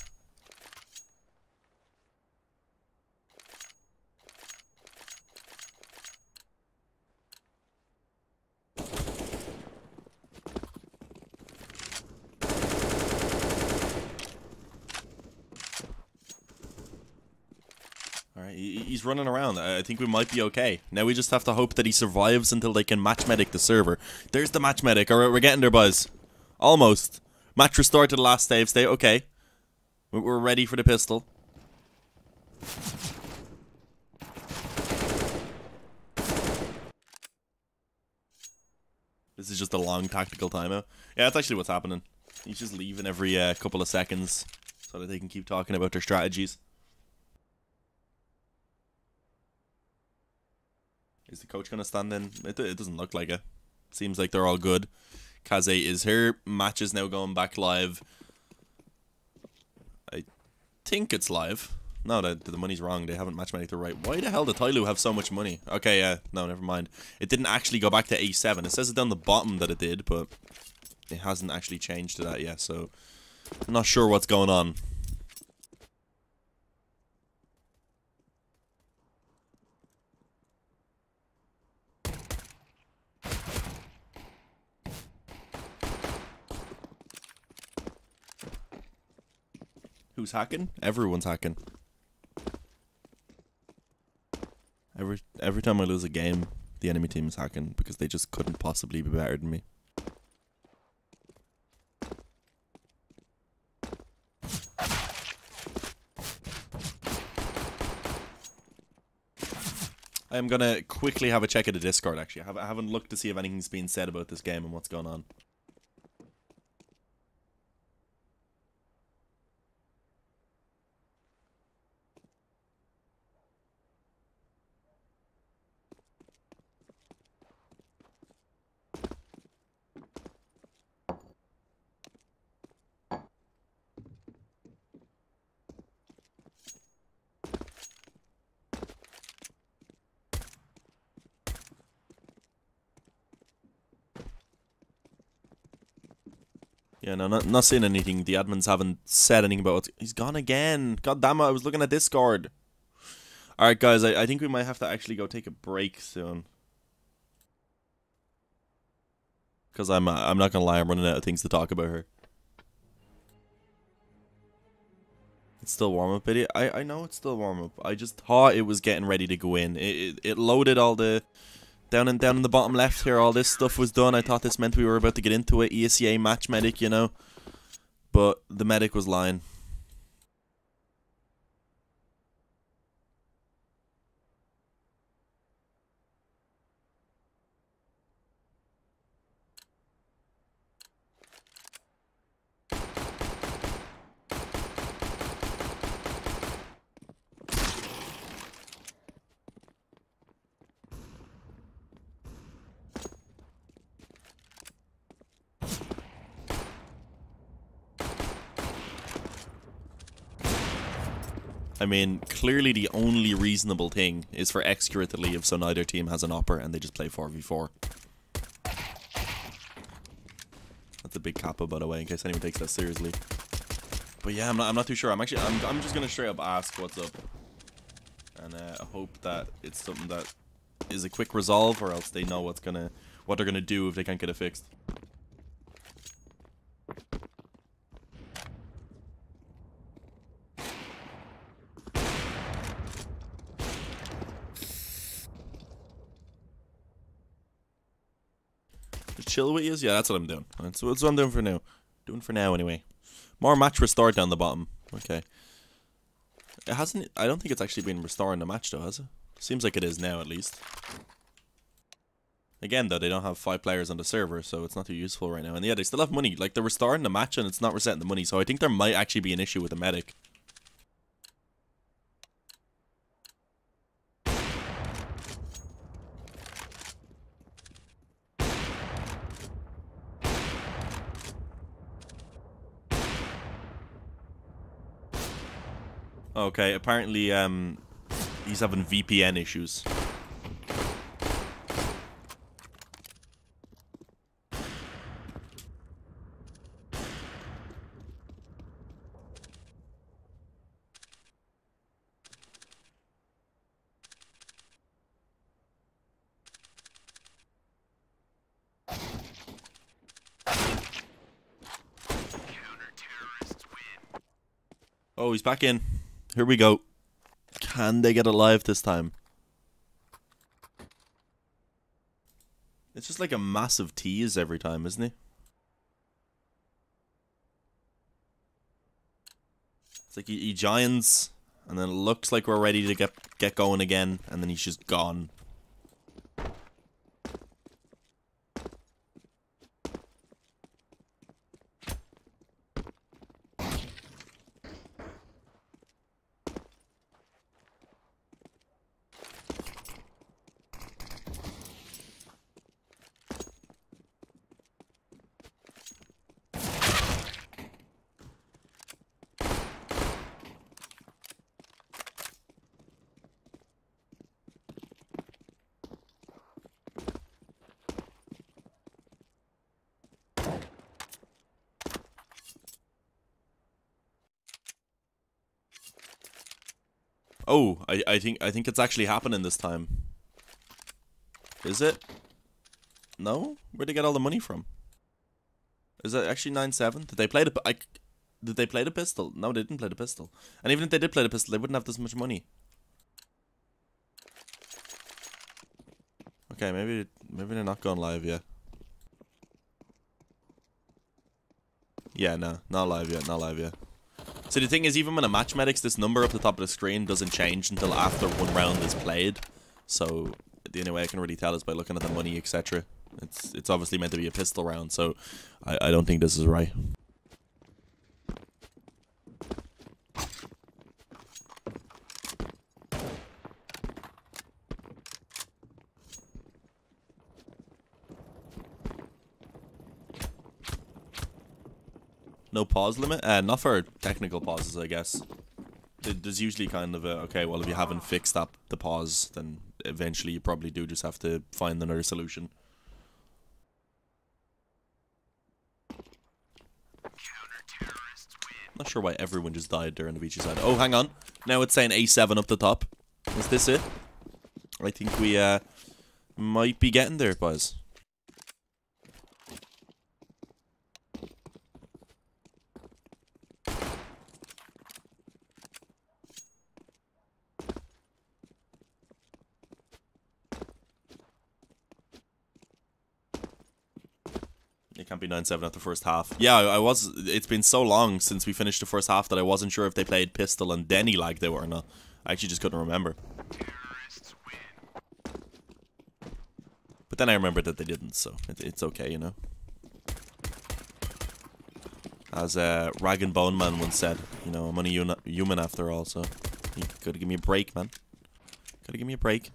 A: Alright, he's running around. I think we might be okay. Now we just have to hope that he survives until they can match medic the server. There's the match medic. Alright, we're getting there, boys. Almost. Match restored to the last save state. Okay. We're ready for the pistol. This is just a long tactical timeout. Yeah, that's actually what's happening. He's just leaving every couple of seconds so that they can keep talking about their strategies. Is the coach going to stand in? It doesn't look like it. Seems like they're all good. Kaze is here. Match is now going back live. I think it's live. No, the money's wrong. They haven't match medic the right. Why the hell did Tyloo have so much money? Okay, yeah. No, never mind. It didn't actually go back to A7. It says it down the bottom that it did, but it hasn't actually changed to that yet, so I'm not sure what's going on. Who's hacking? Everyone's hacking. Every time I lose a game, the enemy team is hacking because they just couldn't possibly be better than me. I'm gonna quickly have a check at the Discord, actually. I haven't looked to see if anything's been said about this game and what's going on. Yeah, no, not seeing anything. The admins haven't said anything about it. He's gone again. God damn it, I was looking at Discord. Alright, guys, I think we might have to actually go take a break soon. Because I'm not gonna lie, I'm running out of things to talk about here. It's still warm-up video. I know it's still warm-up. I just thought it was getting ready to go in. It loaded all the... Down in the bottom left here, all this stuff was done. I thought this meant we were about to get into it. ESCA match medic, you know. But the medic was lying. I mean, clearly the only reasonable thing is for Excurate to leave so neither team has an opper and they just play 4v4. That's a big kappa, by the way, in case anyone takes that seriously. But yeah, I'm not too sure. I'm just gonna straight up ask what's up, and hope that it's something that is a quick resolve, or else they know what they're gonna do if they can't get it fixed. chill with you? Yeah, that's what I'm doing. That's what I'm doing for now. Doing for now, anyway. More match restart down the bottom. Okay. It hasn't... I don't think it's actually been restoring the match, though, has it? Seems like it is now, at least. Again, though, they don't have 5 players on the server, so it's not too useful right now. And yeah, they still have money. Like, they're restoring the match, and it's not resetting the money. So I think there might actually be an issue with the medic. Okay, apparently, he's having VPN issues. Oh, he's back in. Here we go. Can they get it live this time? It's just like a massive tease every time, isn't it? It's like he giants, and then it looks like we're ready to get going again, and then he's just gone. Oh, I think it's actually happening this time. Is it? No? Where'd they get all the money from? Is that actually 9-7? Did they play the did they play the pistol? No, they didn't play the pistol. And even if they did play the pistol, they wouldn't have this much money. Okay, maybe they're not going live yet. Yeah, no, not live yet, not live yet. So the thing is, even when a match medics, this number up the top of the screen doesn't change until after one round is played. So the only way I can really tell is by looking at the money, etc. It's obviously meant to be a pistol round, so I don't think this is right. No pause limit? Not for technical pauses, I guess. There's usually kind of a, okay, well, if you haven't fixed up the pause, then eventually you probably do just have to find another solution. Not sure why everyone just died during the ViCi side. Oh, hang on. Now it's saying A7 up the top. Is this it? I think we might be getting there, boys. It can't be 9-7 at the first half. Yeah, it's been so long since we finished the first half that I wasn't sure if they played pistol and then he lagged out or not. I actually just couldn't remember. But then I remembered that they didn't, so it's okay, you know. As Rag and Bone Man once said, you know, I'm only human after all, so you gotta give me a break, man. Gotta give me a break.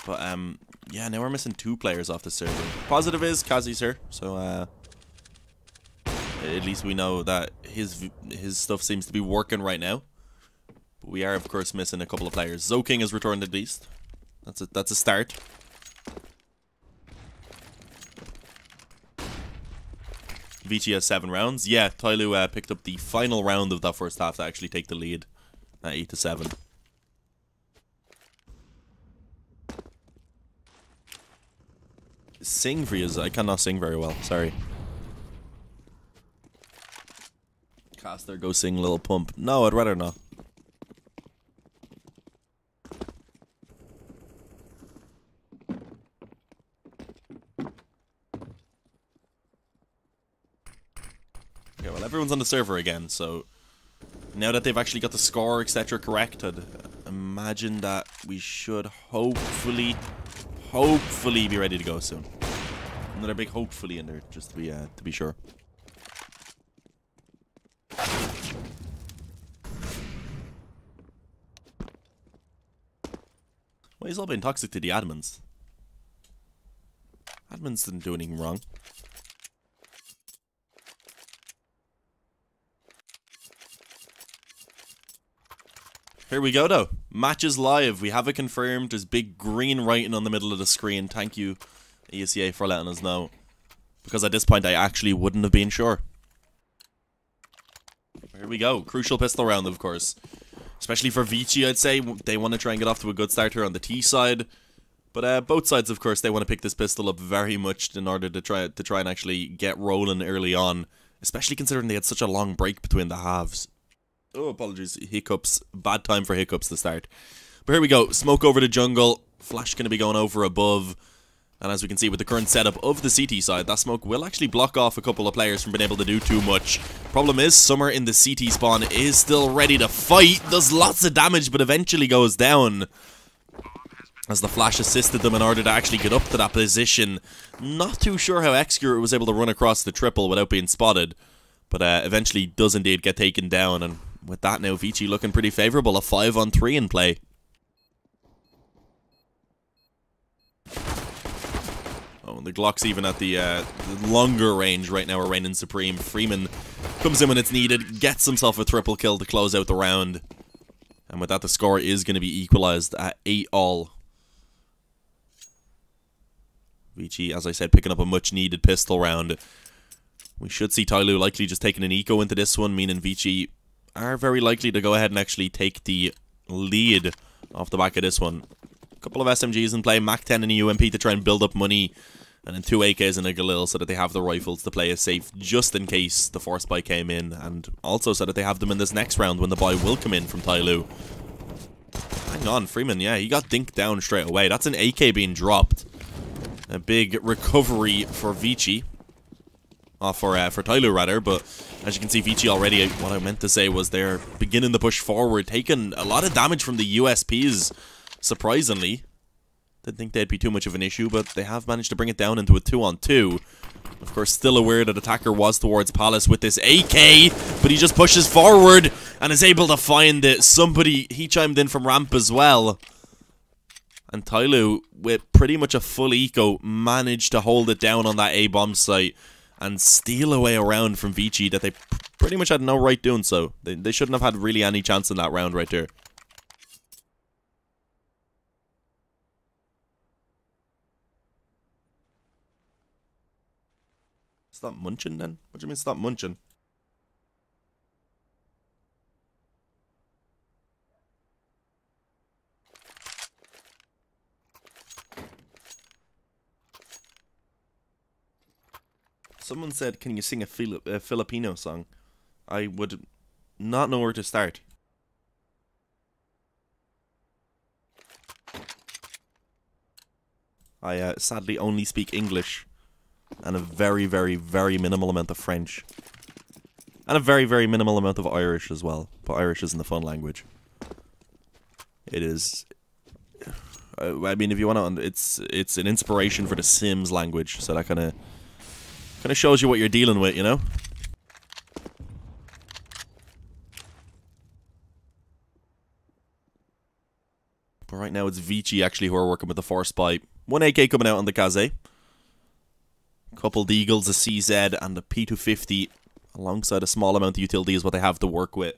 A: But yeah, now we're missing 2 players off the server. Positive is Kazi's here, so at least we know that his stuff seems to be working right now. But we are, of course, missing a couple of players. Zoking has returned at least. That's a start. ViCi has 7 rounds. Yeah, Tyloo picked up the final round of that first half to actually take the lead at 8-7. Sing for you. I cannot sing very well. Sorry. Caster, go sing Lil Pump. No, I'd rather not. everyone's on the server again, so now that they've actually got the score, etc. correct, I'd imagine that we should hopefully be ready to go soon. Another big hopefully in there, just to be sure. Well, he's all been toxic to the admins. Admins didn't do anything wrong. Here we go, though. Match is live. We have it confirmed. There's big green writing on the middle of the screen. Thank you, ESEA, for letting us know. Because at this point, I actually wouldn't have been sure. Here we go. Crucial pistol round, of course. Especially for ViCi, I'd say. They want to try and get off to a good start here on the T side. But both sides, of course, they want to pick this pistol up very much in order to try and actually get rolling early on. Especially considering they had such a long break between the halves. Oh, apologies. Hiccups. Bad time for hiccups to start. But here we go. Smoke over the jungle. Flash going to be going over above. And as we can see with the current setup of the CT side, that smoke will actually block off a couple of players from being able to do too much. Problem is, Summer in the CT spawn is still ready to fight. Does lots of damage, but eventually goes down. As the flash assisted them in order to actually get up to that position. Not too sure how Xcure was able to run across the triple without being spotted. But eventually does indeed get taken down. And with that now, ViCi looking pretty favourable. A 5-on-3 in play. Oh, and the Glock's even at the longer range right now are reigning supreme. Freeman comes in when it's needed. Gets himself a triple kill to close out the round. And with that, the score is going to be equalised at 8-all. ViCi, as I said, picking up a much-needed pistol round. We should see Tyloo likely just taking an eco into this one, meaning ViCi are very likely to go ahead and actually take the lead off the back of this one. A couple of SMGs in play, Mac 10 and a UMP to try and build up money, and then 2 AKs and a Galil so that they have the rifles to play it safe just in case the force buy came in, and also so that they have them in this next round when the buy will come in from Tyloo. Hang on, Freeman, yeah, he got dinked down straight away. That's an AK being dropped. A big recovery for ViCi. For Tyloo rather, but as you can see, ViCi already, what I meant to say was they're beginning to push forward, taking a lot of damage from the USPs, surprisingly. Didn't think they'd be too much of an issue, but they have managed to bring it down into a 2-on-2. Of course, still aware that attacker was towards Palace with this AK, but he just pushes forward and is able to find it. Somebody, he chimed in from ramp as well. And Tyloo, with pretty much a full eco, managed to hold it down on that A-bomb site and steal away a round from ViCi that they pretty much had no right doing so. They shouldn't have had really any chance in that round right there. Stop munching then? What do you mean stop munching? Someone said, can you sing a Filipino song? I would not know where to start. I sadly only speak English. And a very, very, very minimal amount of French. And a very, very minimal amount of Irish as well. But Irish isn't a fun language. It is... I mean, if you want to... It's an inspiration for the Sims language. So that kind of shows you what you're dealing with, you know? But right now it's ViCi actually who are working with the force buy. 1 AK coming out on the Kaze. Couple Deagles, a CZ, and a P250 alongside a small amount of utility is what they have to work with.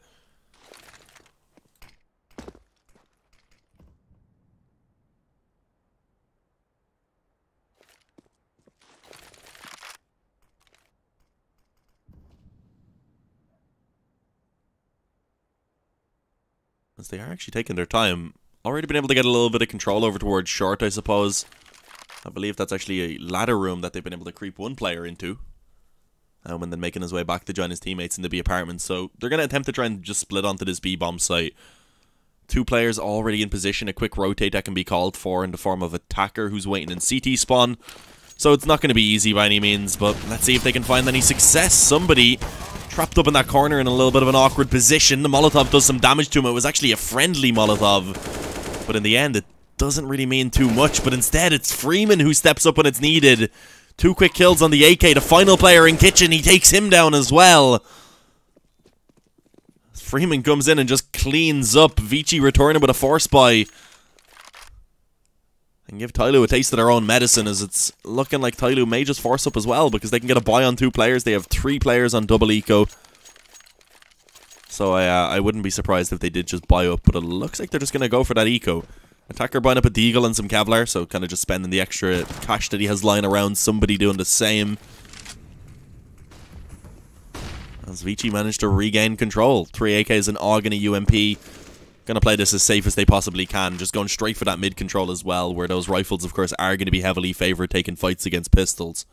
A: As they are actually taking their time. Already been able to get a little bit of control over towards short, I suppose. I believe that's actually a ladder room that they've been able to creep one player into. And then making his way back to join his teammates in the B apartment. So they're going to attempt to try and just split onto this B-bomb site. 2 players already in position. A quick rotate that can be called for in the form of attacker who's waiting in CT spawn. So it's not going to be easy by any means. But let's see if they can find any success. Somebody Trapped up in that corner in a little bit of an awkward position. The Molotov does some damage to him. It was actually a friendly Molotov. But in the end, it doesn't really mean too much. But instead, it's Freeman who steps up when it's needed. 2 quick kills on the AK. The final player in kitchen, he takes him down as well. Freeman comes in and just cleans up. ViCi returning with a force buy. And give Tyloo a taste of their own medicine, as it's looking like Tyloo may just force up as well, because they can get a buy on 2 players. They have 3 players on double eco. So I wouldn't be surprised if they did just buy up, but it looks like they're just going to go for that eco. Attacker buying up a Deagle and some Kevlar, so kind of just spending the extra cash that he has lying around. Somebody doing the same. As ViCi managed to regain control. 3 AKs, an AUG and a UMP. Gonna play this as safe as they possibly can. Just going straight for that mid control as well, where those rifles, of course, are going to be heavily favoured taking fights against pistols.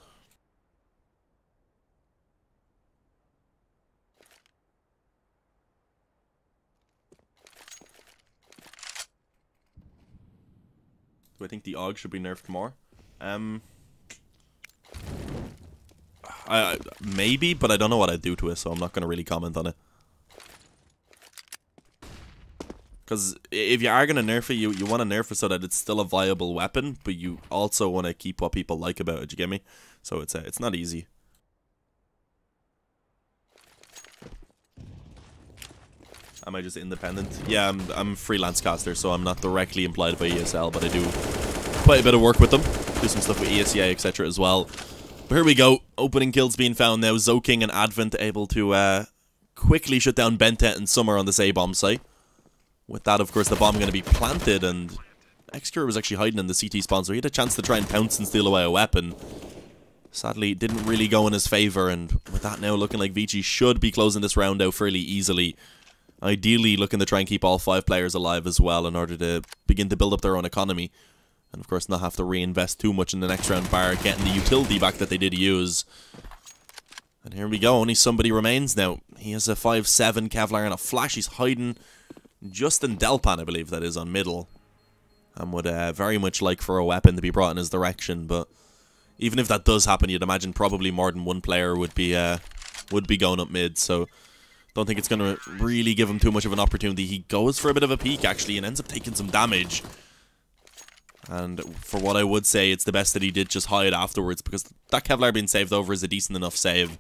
A: Do I think the AUG should be nerfed more? Maybe, but I don't know what I'd do to it, so I'm not going to really comment on it. Because if you are going to nerf it, you want to nerf it so that it's still a viable weapon, but you also want to keep what people like about it, you get me? So it's not easy. Am I just independent? Yeah, I'm freelance caster, so I'm not directly employed by ESL, but I do quite a bit of work with them. Do some stuff with ESEA, etc. as well. But here we go. Opening kills being found now. Zoking and Advent able to quickly shut down Bentet and Summer on this A-bomb site. With that, of course, the bomb going to be planted, and Xcure was actually hiding in the CT spawn, so he had a chance to try and pounce and steal away a weapon. Sadly, it didn't really go in his favour, and with that now looking like ViCi should be closing this round out fairly easily. Ideally looking to try and keep all 5 players alive as well in order to begin to build up their own economy. And of course not have to reinvest too much in the next round bar getting the utility back that they did use. And here we go, only somebody remains now. He has a 5.7 Kevlar and a flash. He's hiding just in Delpan, I believe that is, on middle. And would very much like for a weapon to be brought in his direction, but even if that does happen, you'd imagine probably more than one player would be going up mid, so don't think it's going to really give him too much of an opportunity. He goes for a bit of a peek, actually, and ends up taking some damage. And for what I would say, it's the best that he did just hide afterwards, because that Kevlar being saved over is a decent enough save.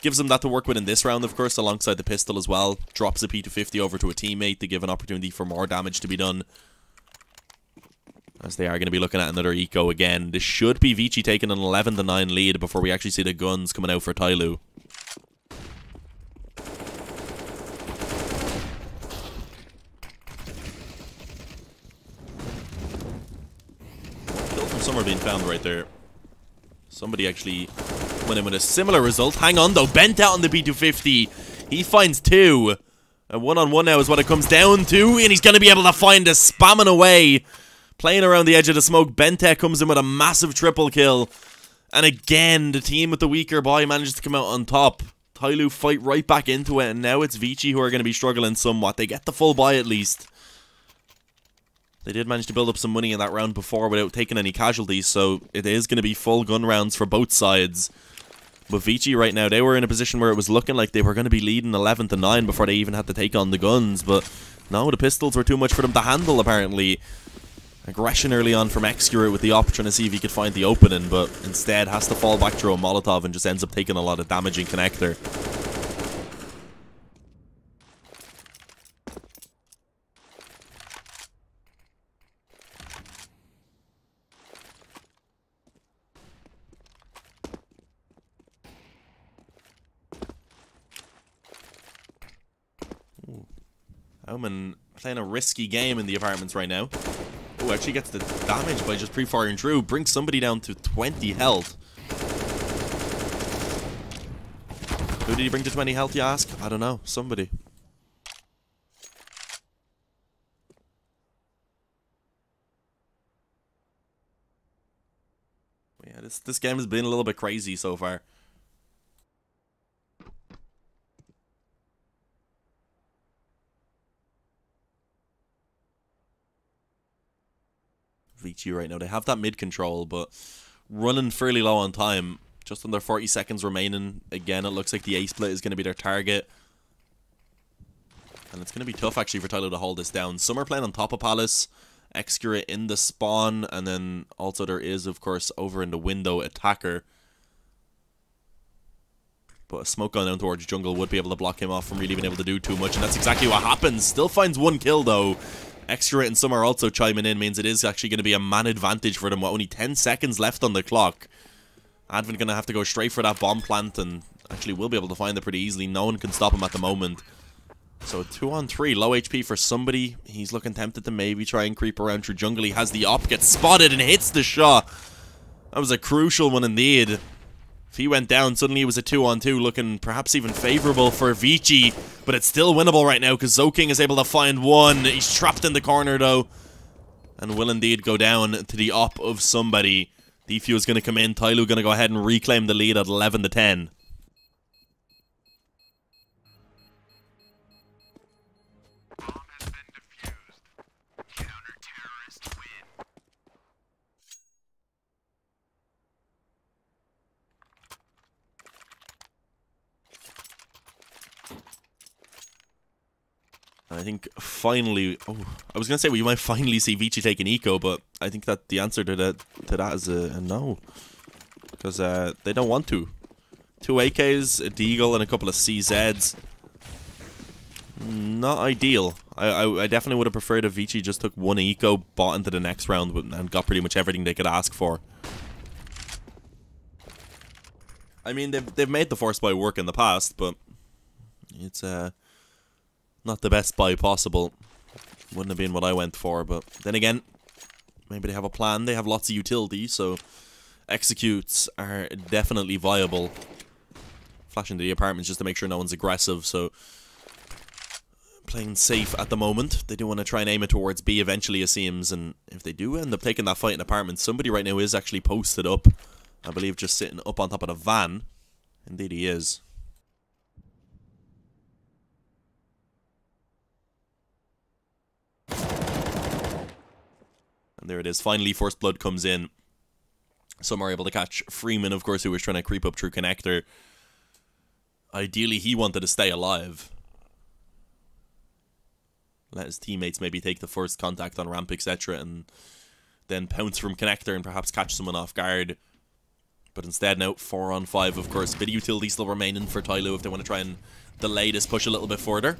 A: Gives him that to work with in this round, of course, alongside the pistol as well. Drops a P250 over to a teammate to give an opportunity for more damage to be done. As they are going to be looking at another eco again. This should be ViCi taking an 11-9 lead before we actually see the guns coming out for Tyloo. Kill from Summer being found right there. Somebody actually went in with a similar result. Hang on though, bent out on the P250. He finds 2. A 1-on-1 now is what it comes down to, and he's going to be able to find a spamming away. Playing around the edge of the smoke, Bentek comes in with a massive triple kill. And again, the team with the weaker buy manages to come out on top. Tyloo fight right back into it, and now it's ViCi who are going to be struggling somewhat. They get the full buy at least. They did manage to build up some money in that round before without taking any casualties, so it is going to be full gun rounds for both sides. But ViCi right now, they were in a position where it was looking like they were going to be leading 11-9 before they even had to take on the guns, but no, the pistols were too much for them to handle apparently. Aggression early on from Xcure with the option to see if he could find the opening, but instead has to fall back through a Molotov and just ends up taking a lot of damage in connector. Omen playing a risky game in the apartments right now. Oh, actually gets the damage by just pre-firing through. Brings somebody down to 20 health. Who did he bring to 20 health, you ask? I don't know. Somebody. Yeah, this game has been a little bit crazy so far. ViCi right now, they have that mid control, but running fairly low on time. Just under 40 seconds remaining. Again, it looks like the A-split is going to be their target. And it's going to be tough, actually, for Tyloo to hold this down. Some are playing on top of Palace. Excurate in the spawn. And then also there is, of course, over in the window, Attacker. But a smoke gun down towards jungle would be able to block him off from really being able to do too much. And that's exactly what happens. Still finds one kill, though. Excurate and some are also chiming in. Means it is actually going to be a man advantage for them. With only 10 seconds left on the clock. Advent going to have to go straight for that bomb plant, and actually will be able to find it pretty easily. No one can stop him at the moment. So 2-on-3, low HP for somebody. He's looking tempted to maybe try and creep around through jungle. He has the op, gets spotted and hits the shot. That was a crucial one indeed. If he went down, suddenly it was a 2-on-2, looking perhaps even favourable for ViCi. But it's still winnable right now, because Zoking is able to find one. He's trapped in the corner though, and will indeed go down to the op of somebody. Defuse is going to come in. Tyloo going to go ahead and reclaim the lead at 11-10. I think finally... Oh, I was going to say we might finally see ViCi take an eco, but I think that the answer to that is a no. Because they don't want to. 2 AKs, a Deagle, and a couple of CZs. Not ideal. I definitely would have preferred if ViCi just took 1 eco, bought into the next round, and got pretty much everything they could ask for. I mean, they've made the force buy work in the past, but it's not the best buy possible. Wouldn't have been what I went for, but then again, maybe they have a plan. They have lots of utility, so executes are definitely viable. Flash into the apartments just to make sure no one's aggressive, so playing safe at the moment. They do want to try and aim it towards B eventually, it seems, and if they do end up taking that fight in apartments, somebody right now is actually posted up. I believe just sitting up on top of the van. Indeed he is. And there it is. Finally, First Blood comes in. Some are able to catch Freeman, of course, who was trying to creep up through Connector. Ideally, he wanted to stay alive. Let his teammates maybe take the first contact on ramp, etc. and then pounce from Connector and perhaps catch someone off guard. But instead, now 4-on-5, of course. Bit of utility still remaining for Tyloo if they want to try and delay this push a little bit further.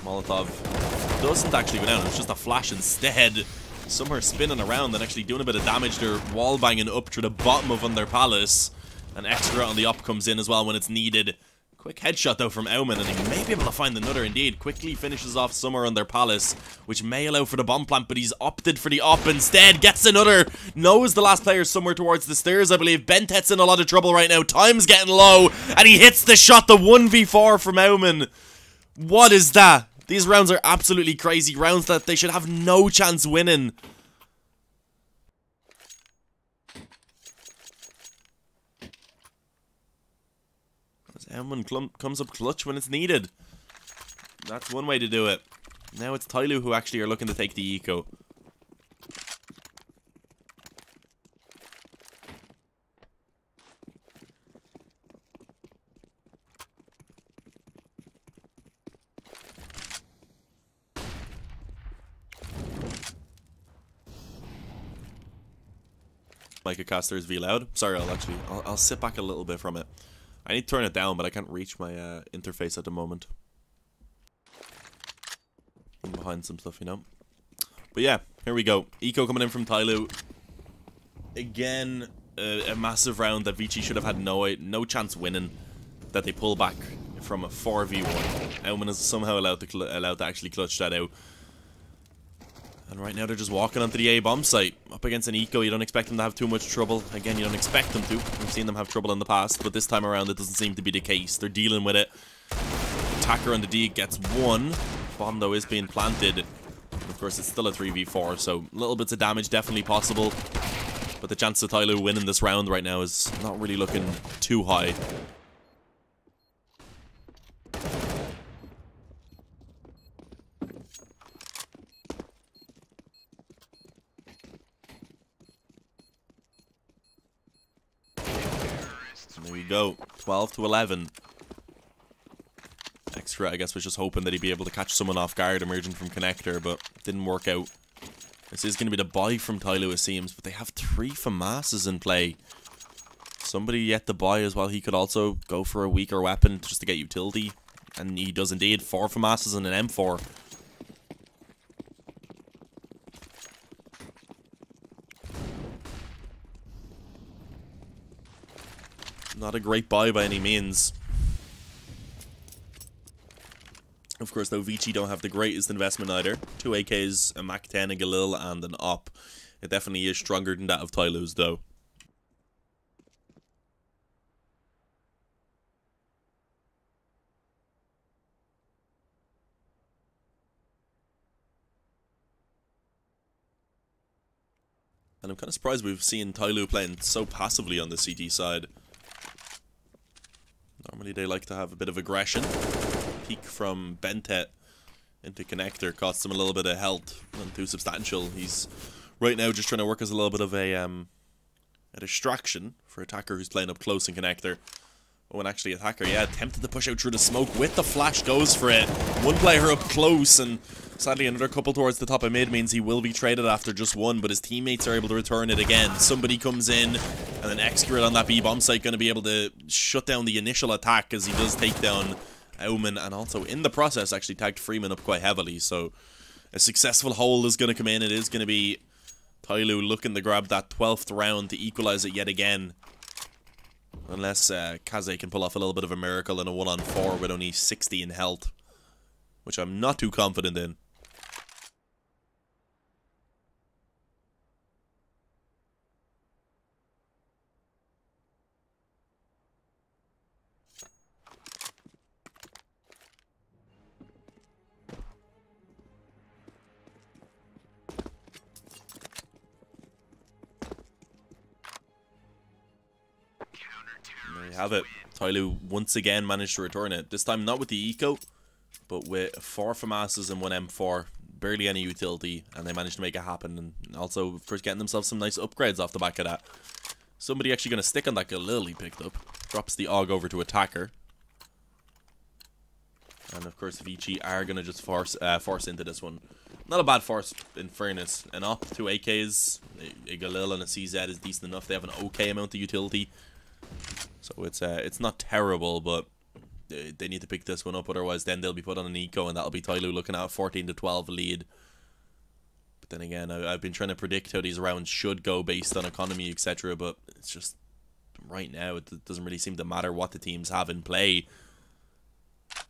A: Molotov doesn't actually go down. It's just a flash instead. Some are spinning around and actually doing a bit of damage. They're wall banging up through the bottom of their palace. An extra on the op comes in as well when it's needed. Quick headshot though from Auman, and he may be able to find another indeed. Quickly finishes off Summer on their palace, which may allow for the bomb plant, but he's opted for the op instead. Gets another. Knows the last player somewhere towards the stairs, I believe. Bentet's in a lot of trouble right now. Time's getting low, and he hits the shot. The 1v4 from Auman. What is that? These rounds are absolutely crazy. Rounds that they should have no chance winning. M1 comes up clutch when it's needed. That's one way to do it. Now it's Tyloo who actually are looking to take the eco. Micah Caster's V loud. Sorry, I'll sit back a little bit from it. I need to turn it down, but I can't reach my interface at the moment. I'm behind some stuff, you know. But yeah, here we go. Eco coming in from Tyloo. Again, a massive round that ViCi should have had no chance winning. That they pull back from a 4v1. Auman is somehow allowed to actually clutch that out. And right now they're just walking onto the A bomb site. Up against an eco, you don't expect them to have too much trouble. Again, you don't expect them to. We've seen them have trouble in the past, but this time around it doesn't seem to be the case. They're dealing with it. Attacker on the D gets one. Bomb though is being planted. Of course, it's still a 3v4, so little bits of damage definitely possible. But the chance of Tyloo winning this round right now is not really looking too high. And there you go. 12 to 11. Extra, I guess, was just hoping that he'd be able to catch someone off guard emerging from connector, but didn't work out. This is going to be the buy from Tyloo, it seems, but they have 3 FAMASs in play. Somebody yet to buy as well. He could also go for a weaker weapon just to get utility. And he does indeed. 4 FAMASs and an M4. Not a great buy by any means. Of course, though, ViCi don't have the greatest investment either. 2 AKs, a MAC-10, a Galil, and an op. It definitely is stronger than that of Tyloo's, though. And I'm kind of surprised we've seen Tyloo playing so passively on the CT side. Normally they like to have a bit of aggression. Peek from Bentet into connector costs him a little bit of health. Not too substantial. He's right now just trying to work as a little bit of a distraction for attacker who's playing up close in connector. Oh, and actually attacker, yeah, attempted to push out through the smoke with the flash, goes for it. One player up close, and sadly another couple towards the top of mid means he will be traded after just one, but his teammates are able to return it again. Somebody comes in, and then Excurate on that B-bomb site going to be able to shut down the initial attack as he does take down Auman, and also in the process actually tagged Freeman up quite heavily, so a successful hold is going to come in. It is going to be Tyloo looking to grab that 12th round to equalize it yet again. Unless Kaze can pull off a little bit of a miracle in a 1-on-4 with only 60 in health. Which I'm not too confident in. There you have it. Tyloo once again managed to return it. This time not with the eco, but with 4 FAMASs and 1 M4. Barely any utility, and they managed to make it happen. And also, of course, getting themselves some nice upgrades off the back of that. Somebody actually going to stick on that Galil he picked up. Drops the AUG over to attacker. And of course, ViCi are going to just force into this one. Not a bad force, in fairness. An op, 2 AKs, a Galil and a CZ is decent enough. They have an okay amount of utility. So it's not terrible, but they need to pick this one up, otherwise then they'll be put on an eco, and that'll be Tyloo looking at a 14-12 lead. But then again, I've been trying to predict how these rounds should go based on economy, etc. But it's just, right now, it doesn't really seem to matter what the teams have in play.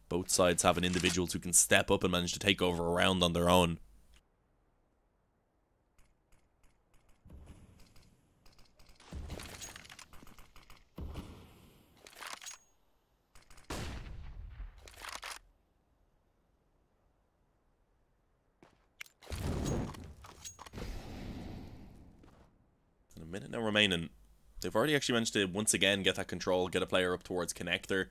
A: Both sides having individuals who can step up and manage to take over a round on their own. A minute now remaining. They've already actually managed to once again get that control, get a player up towards connector.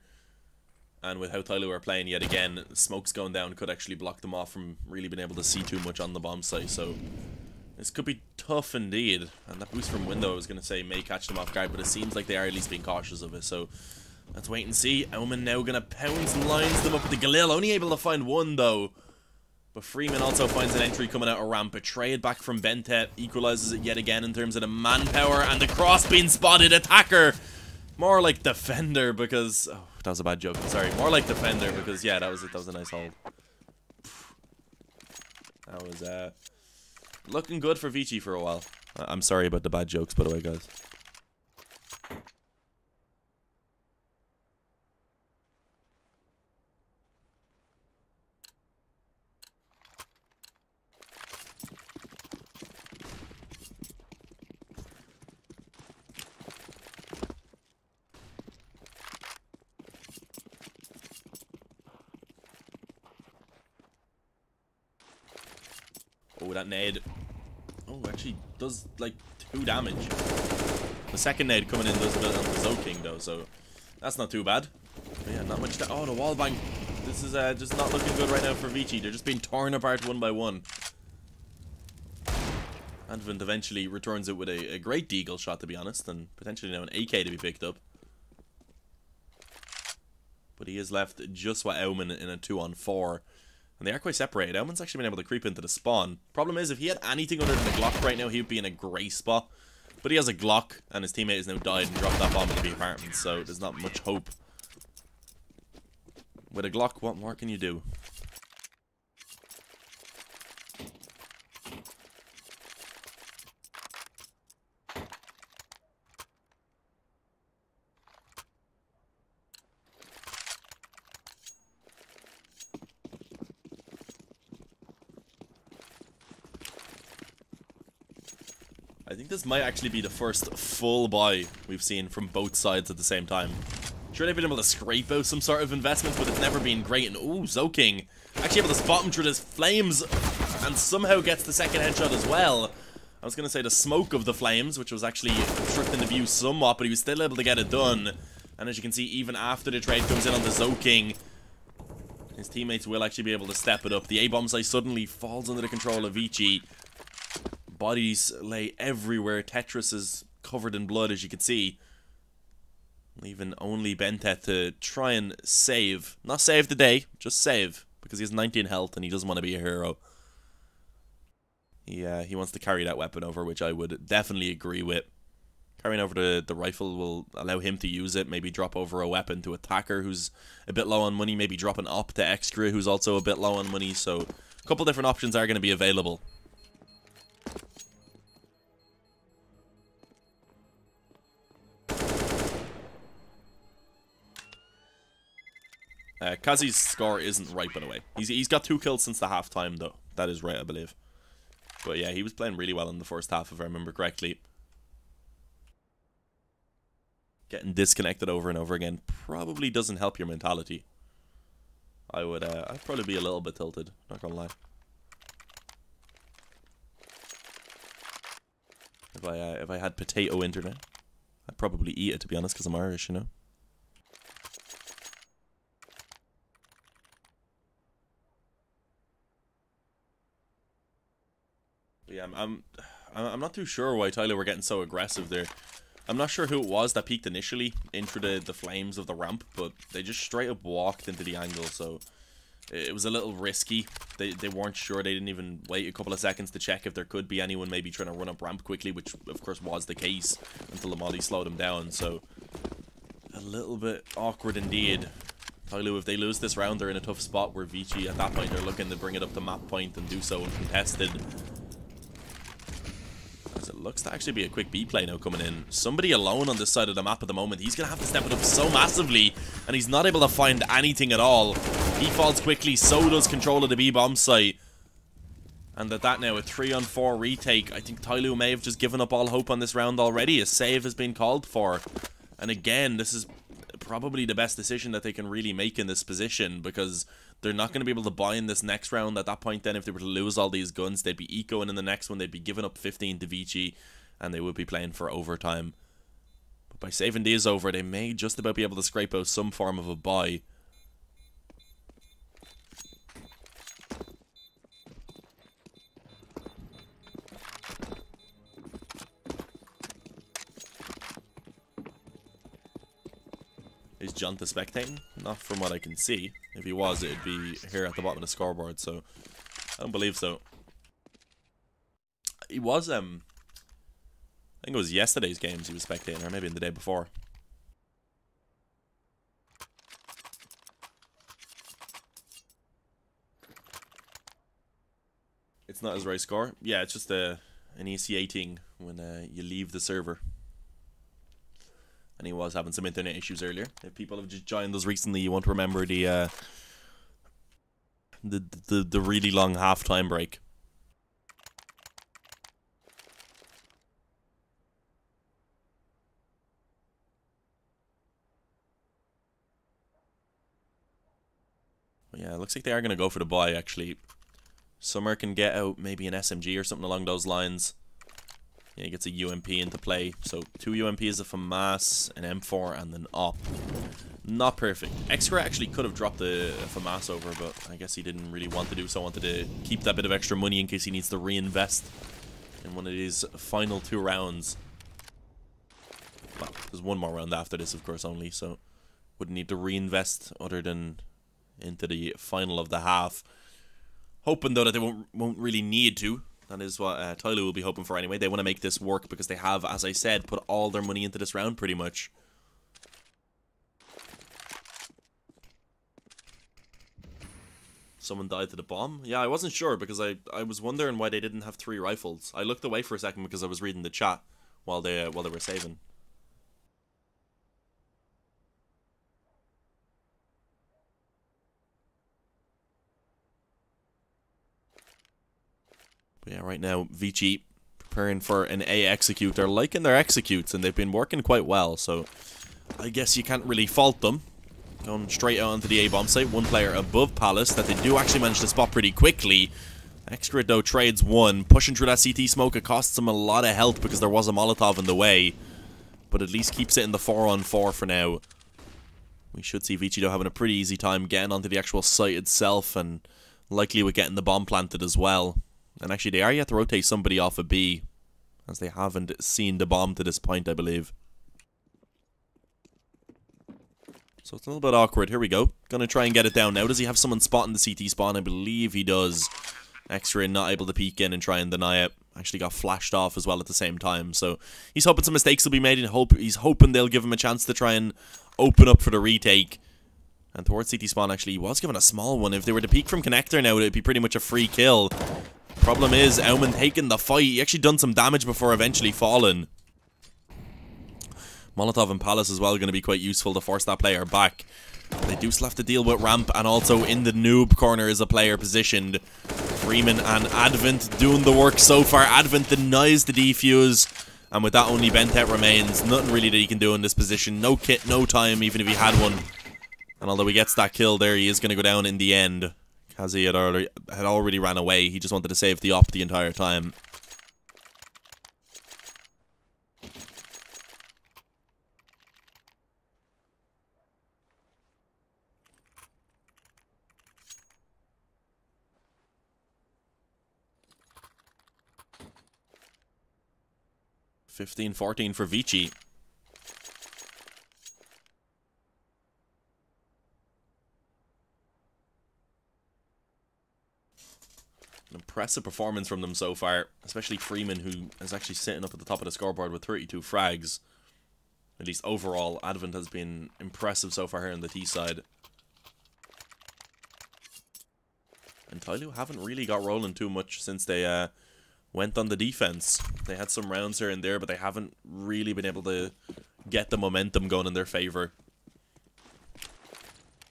A: And with how Tyloo are playing yet again, smokes going down could actually block them off from really being able to see too much on the bomb site. So this could be tough indeed. And that boost from window, I was going to say, may catch them off guard, but it seems like they are at least being cautious of it. So let's wait and see. Auman now going to pounce and lines them up with the Galil. Only able to find one though. But Freeman also finds an entry coming out of ramp. Betrayed back from Bentet. Equalizes it yet again in terms of the manpower. And the cross being spotted. Attacker. More like defender because... Oh, that was a bad joke. Sorry. More like defender because, yeah, that was a nice hold. That was looking good for ViCi for a while. I'm sorry about the bad jokes, by the way, guys. Oh, that nade. Oh, actually does like 2 damage. The second nade coming in does a bit on the Zoking though, so that's not too bad. But yeah, not much. Oh, the wall bang. This is just not looking good right now for ViCi. They're just being torn apart one by one. Advent eventually returns it with a great deagle shot, to be honest, and potentially now an AK to be picked up. But he is left just with Omen in a 2-on-4. And they are quite separated. Omen's actually been able to creep into the spawn. Problem is, if he had anything other than a Glock right now, he would be in a grey spot. But he has a Glock, and his teammate has now died and dropped that bomb into the apartment, so there's not much hope. With a Glock, what more can you do? I think this might actually be the first full buy we've seen from both sides at the same time. Sure, they've been able to scrape out some sort of investment, but it's never been great. And ooh, Zoking actually able to spot him through his flames and somehow gets the second headshot as well. I was going to say the smoke of the flames, which was actually obstructing the view somewhat, but he was still able to get it done. And as you can see, even after the trade comes in on the Zoking, his teammates will actually be able to step it up. The A-bomb site suddenly falls under the control of ViCi. Bodies lay everywhere. Tetris is covered in blood, as you can see. Leaving only Bentet to try and save. Not save the day, just save. Because he has 19 health and he doesn't want to be a hero. He wants to carry that weapon over, which I would definitely agree with. Carrying over the rifle will allow him to use it. Maybe drop over a weapon to Attacker, who's a bit low on money. Maybe drop an op to Extra, who's also a bit low on money. So a couple different options are going to be available. Kazi's score isn't right, by the way. He's got 2 kills since the half time, though. That is right, I believe. But yeah, he was playing really well in the first half, if I remember correctly. Getting disconnected over and over again probably doesn't help your mentality. I'd probably be a little bit tilted, not gonna lie. If I had potato internet, I'd probably eat it, to be honest, because I'm Irish, you know. Yeah, I'm not too sure why Tyloo were getting so aggressive there. I'm not sure who it was that peeked initially into the flames of the ramp, but they just straight up walked into the angle, so it was a little risky. They weren't sure. They didn't even wait a couple of seconds to check if there could be anyone maybe trying to run up ramp quickly, which of course was the case until the molly slowed them down, so a little bit awkward indeed. Tyloo, if they lose this round, they're in a tough spot where ViCi at that point are looking to bring it up to map point and do so uncontested. It looks to actually be a quick B play now coming in. Somebody alone on this side of the map at the moment. He's going to have to step it up so massively, and he's not able to find anything at all. He falls quickly, so does control of the B-bomb site. And at that now, a 3-on-4 retake. I think Tyloo may have just given up all hope on this round already. A save has been called for. And again, this is probably the best decision that they can really make in this position, because they're not going to be able to buy in this next round. At that point then, if they were to lose all these guns, they'd be ecoing in the next one. They'd be giving up 15 to ViCi, and they would be playing for overtime. But by saving these over, they may just about be able to scrape out some form of a buy. Is Jonta spectating? Not from what I can see. If he was, it'd be here at the bottom of the scoreboard, so I don't believe so. He was, I think it was yesterday's games he was spectating, or maybe in the day before. It's not his right score. Yeah, it's just an ECA when you leave the server. And he was having some internet issues earlier. If people have just joined us recently, you won't remember the really long halftime break. But yeah, it looks like they are going to go for the buy, actually. Summer can get out maybe an SMG or something along those lines. Yeah, he gets a UMP into play. So 2 UMPs, a FAMAS, an M4, and an OP. Not perfect. Extra actually could have dropped the FAMAS over, but I guess he didn't really want to do so. Wanted to keep that bit of extra money in case he needs to reinvest in one of these final 2 rounds. Well, there's one more round after this, of course, only, so Wouldn't need to reinvest other than into the final of the half. Hoping, though, that they won't really need to. That is what Tyloo will be hoping for anyway. They want to make this work because they have, as I said, put all their money into this round pretty much. Someone died to the bomb? Yeah, I wasn't sure because I was wondering why they didn't have 3 rifles. I looked away for a second because I was reading the chat while they were saving. But yeah, right now, ViCi preparing for an A execute. They're liking their executes, and they've been working quite well, so I guess you can't really fault them. Going straight out onto the A bomb site. One player above Palace that they do actually manage to spot pretty quickly. Extra, though, trades one. Pushing through that CT smoke, it costs them a lot of health because there was a Molotov in the way. But at least keeps it in the 4-on-4 for now. We should see ViCi, though, having a pretty easy time getting onto the actual site itself, and likely with getting the bomb planted as well. And actually, they are yet to rotate somebody off a B, as they haven't seen the bomb to this point, I believe. So it's a little bit awkward. Here we go. Gonna try and get it down now. Does he have someone spotting the CT spawn? I believe he does. Extra not able to peek in and try and deny it. Actually got flashed off as well at the same time. So he's hoping some mistakes will be made, and he's hoping they'll give him a chance to try and open up for the retake. And towards CT spawn, actually, he was given a small one. If they were to peek from connector now, it'd be pretty much a free kill. Problem is, Aumann taking the fight. He actually done some damage before eventually falling. Molotov and Palace as well going to be quite useful to force that player back. They do still have to deal with ramp, and also in the noob corner is a player positioned. Freeman and Advent doing the work so far. Advent denies the defuse, and with that only Bentet remains. Nothing really that he can do in this position. No kit, no time, even if he had one. And although he gets that kill there, he is going to go down in the end. Kazi had already ran away. He just wanted to save the op the entire time. (15-14) for ViCi. An impressive performance from them so far, especially Freeman, who is actually sitting up at the top of the scoreboard with 32 frags. At least overall, Advent has been impressive so far here on the T side. And Tyloo haven't really got rolling too much since they went on the defense. They had some rounds here and there, but they haven't really been able to get the momentum going in their favor.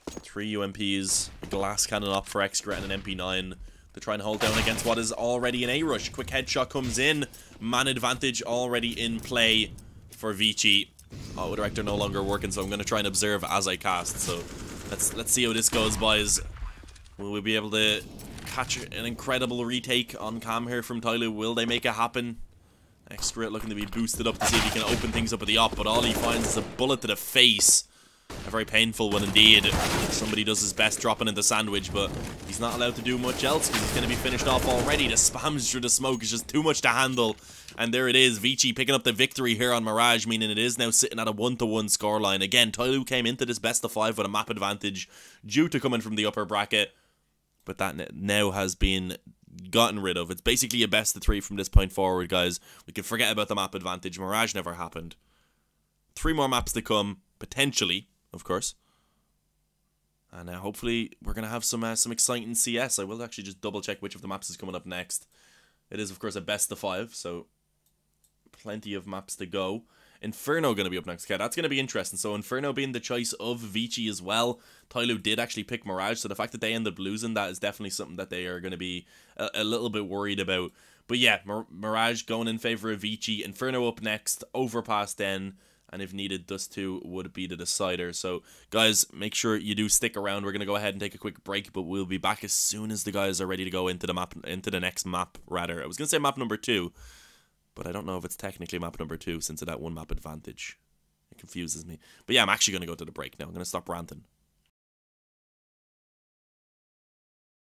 A: 3 UMPs, a glass cannon up for Extra, and an MP9 to try and hold down against what is already an A-rush. Quick headshot comes in. Man advantage already in play for ViCi. Auto director no longer working, so I'm going to try and observe as I cast. So let's see how this goes, boys. Will we be able to catch an incredible retake on cam here from Tyloo? Will they make it happen? Extra looking to be boosted up to see if he can open things up at the op, but all he finds is a bullet to the face. A very painful one indeed. Somebody does his best dropping into sandwich, but he's not allowed to do much else because he's going to be finished off already. The spams through the smoke is just too much to handle. And there it is, ViCi picking up the victory here on Mirage, meaning it is now sitting at a 1-1 scoreline. Again, Tyloo came into this best of 5 with a map advantage due to coming from the upper bracket, but that now has been gotten rid of. It's basically a best of 3 from this point forward, guys. We can forget about the map advantage. Mirage never happened. 3 more maps to come, potentially, of course. And hopefully we're going to have some exciting CS. I will actually just double check which of the maps is coming up next. It is, of course, a best of 5, so plenty of maps to go. Inferno going to be up next. Okay, that's going to be interesting. So Inferno being the choice of ViCi as well. Tyloo did actually pick Mirage, so the fact that they ended up losing that is definitely something that they are going to be a little bit worried about. But yeah, Mirage going in favor of ViCi. Inferno up next, Overpass then, and if needed, Dust 2 would be the decider. So guys, make sure you do stick around. We're going to go ahead and take a quick break, but we'll be back as soon as the guys are ready to go into the map, into the next map, rather. I was going to say map number 2, but I don't know if it's technically map number 2 since of that 1 map advantage. It confuses me. But yeah, I'm actually going to go to the break now. I'm going to stop ranting.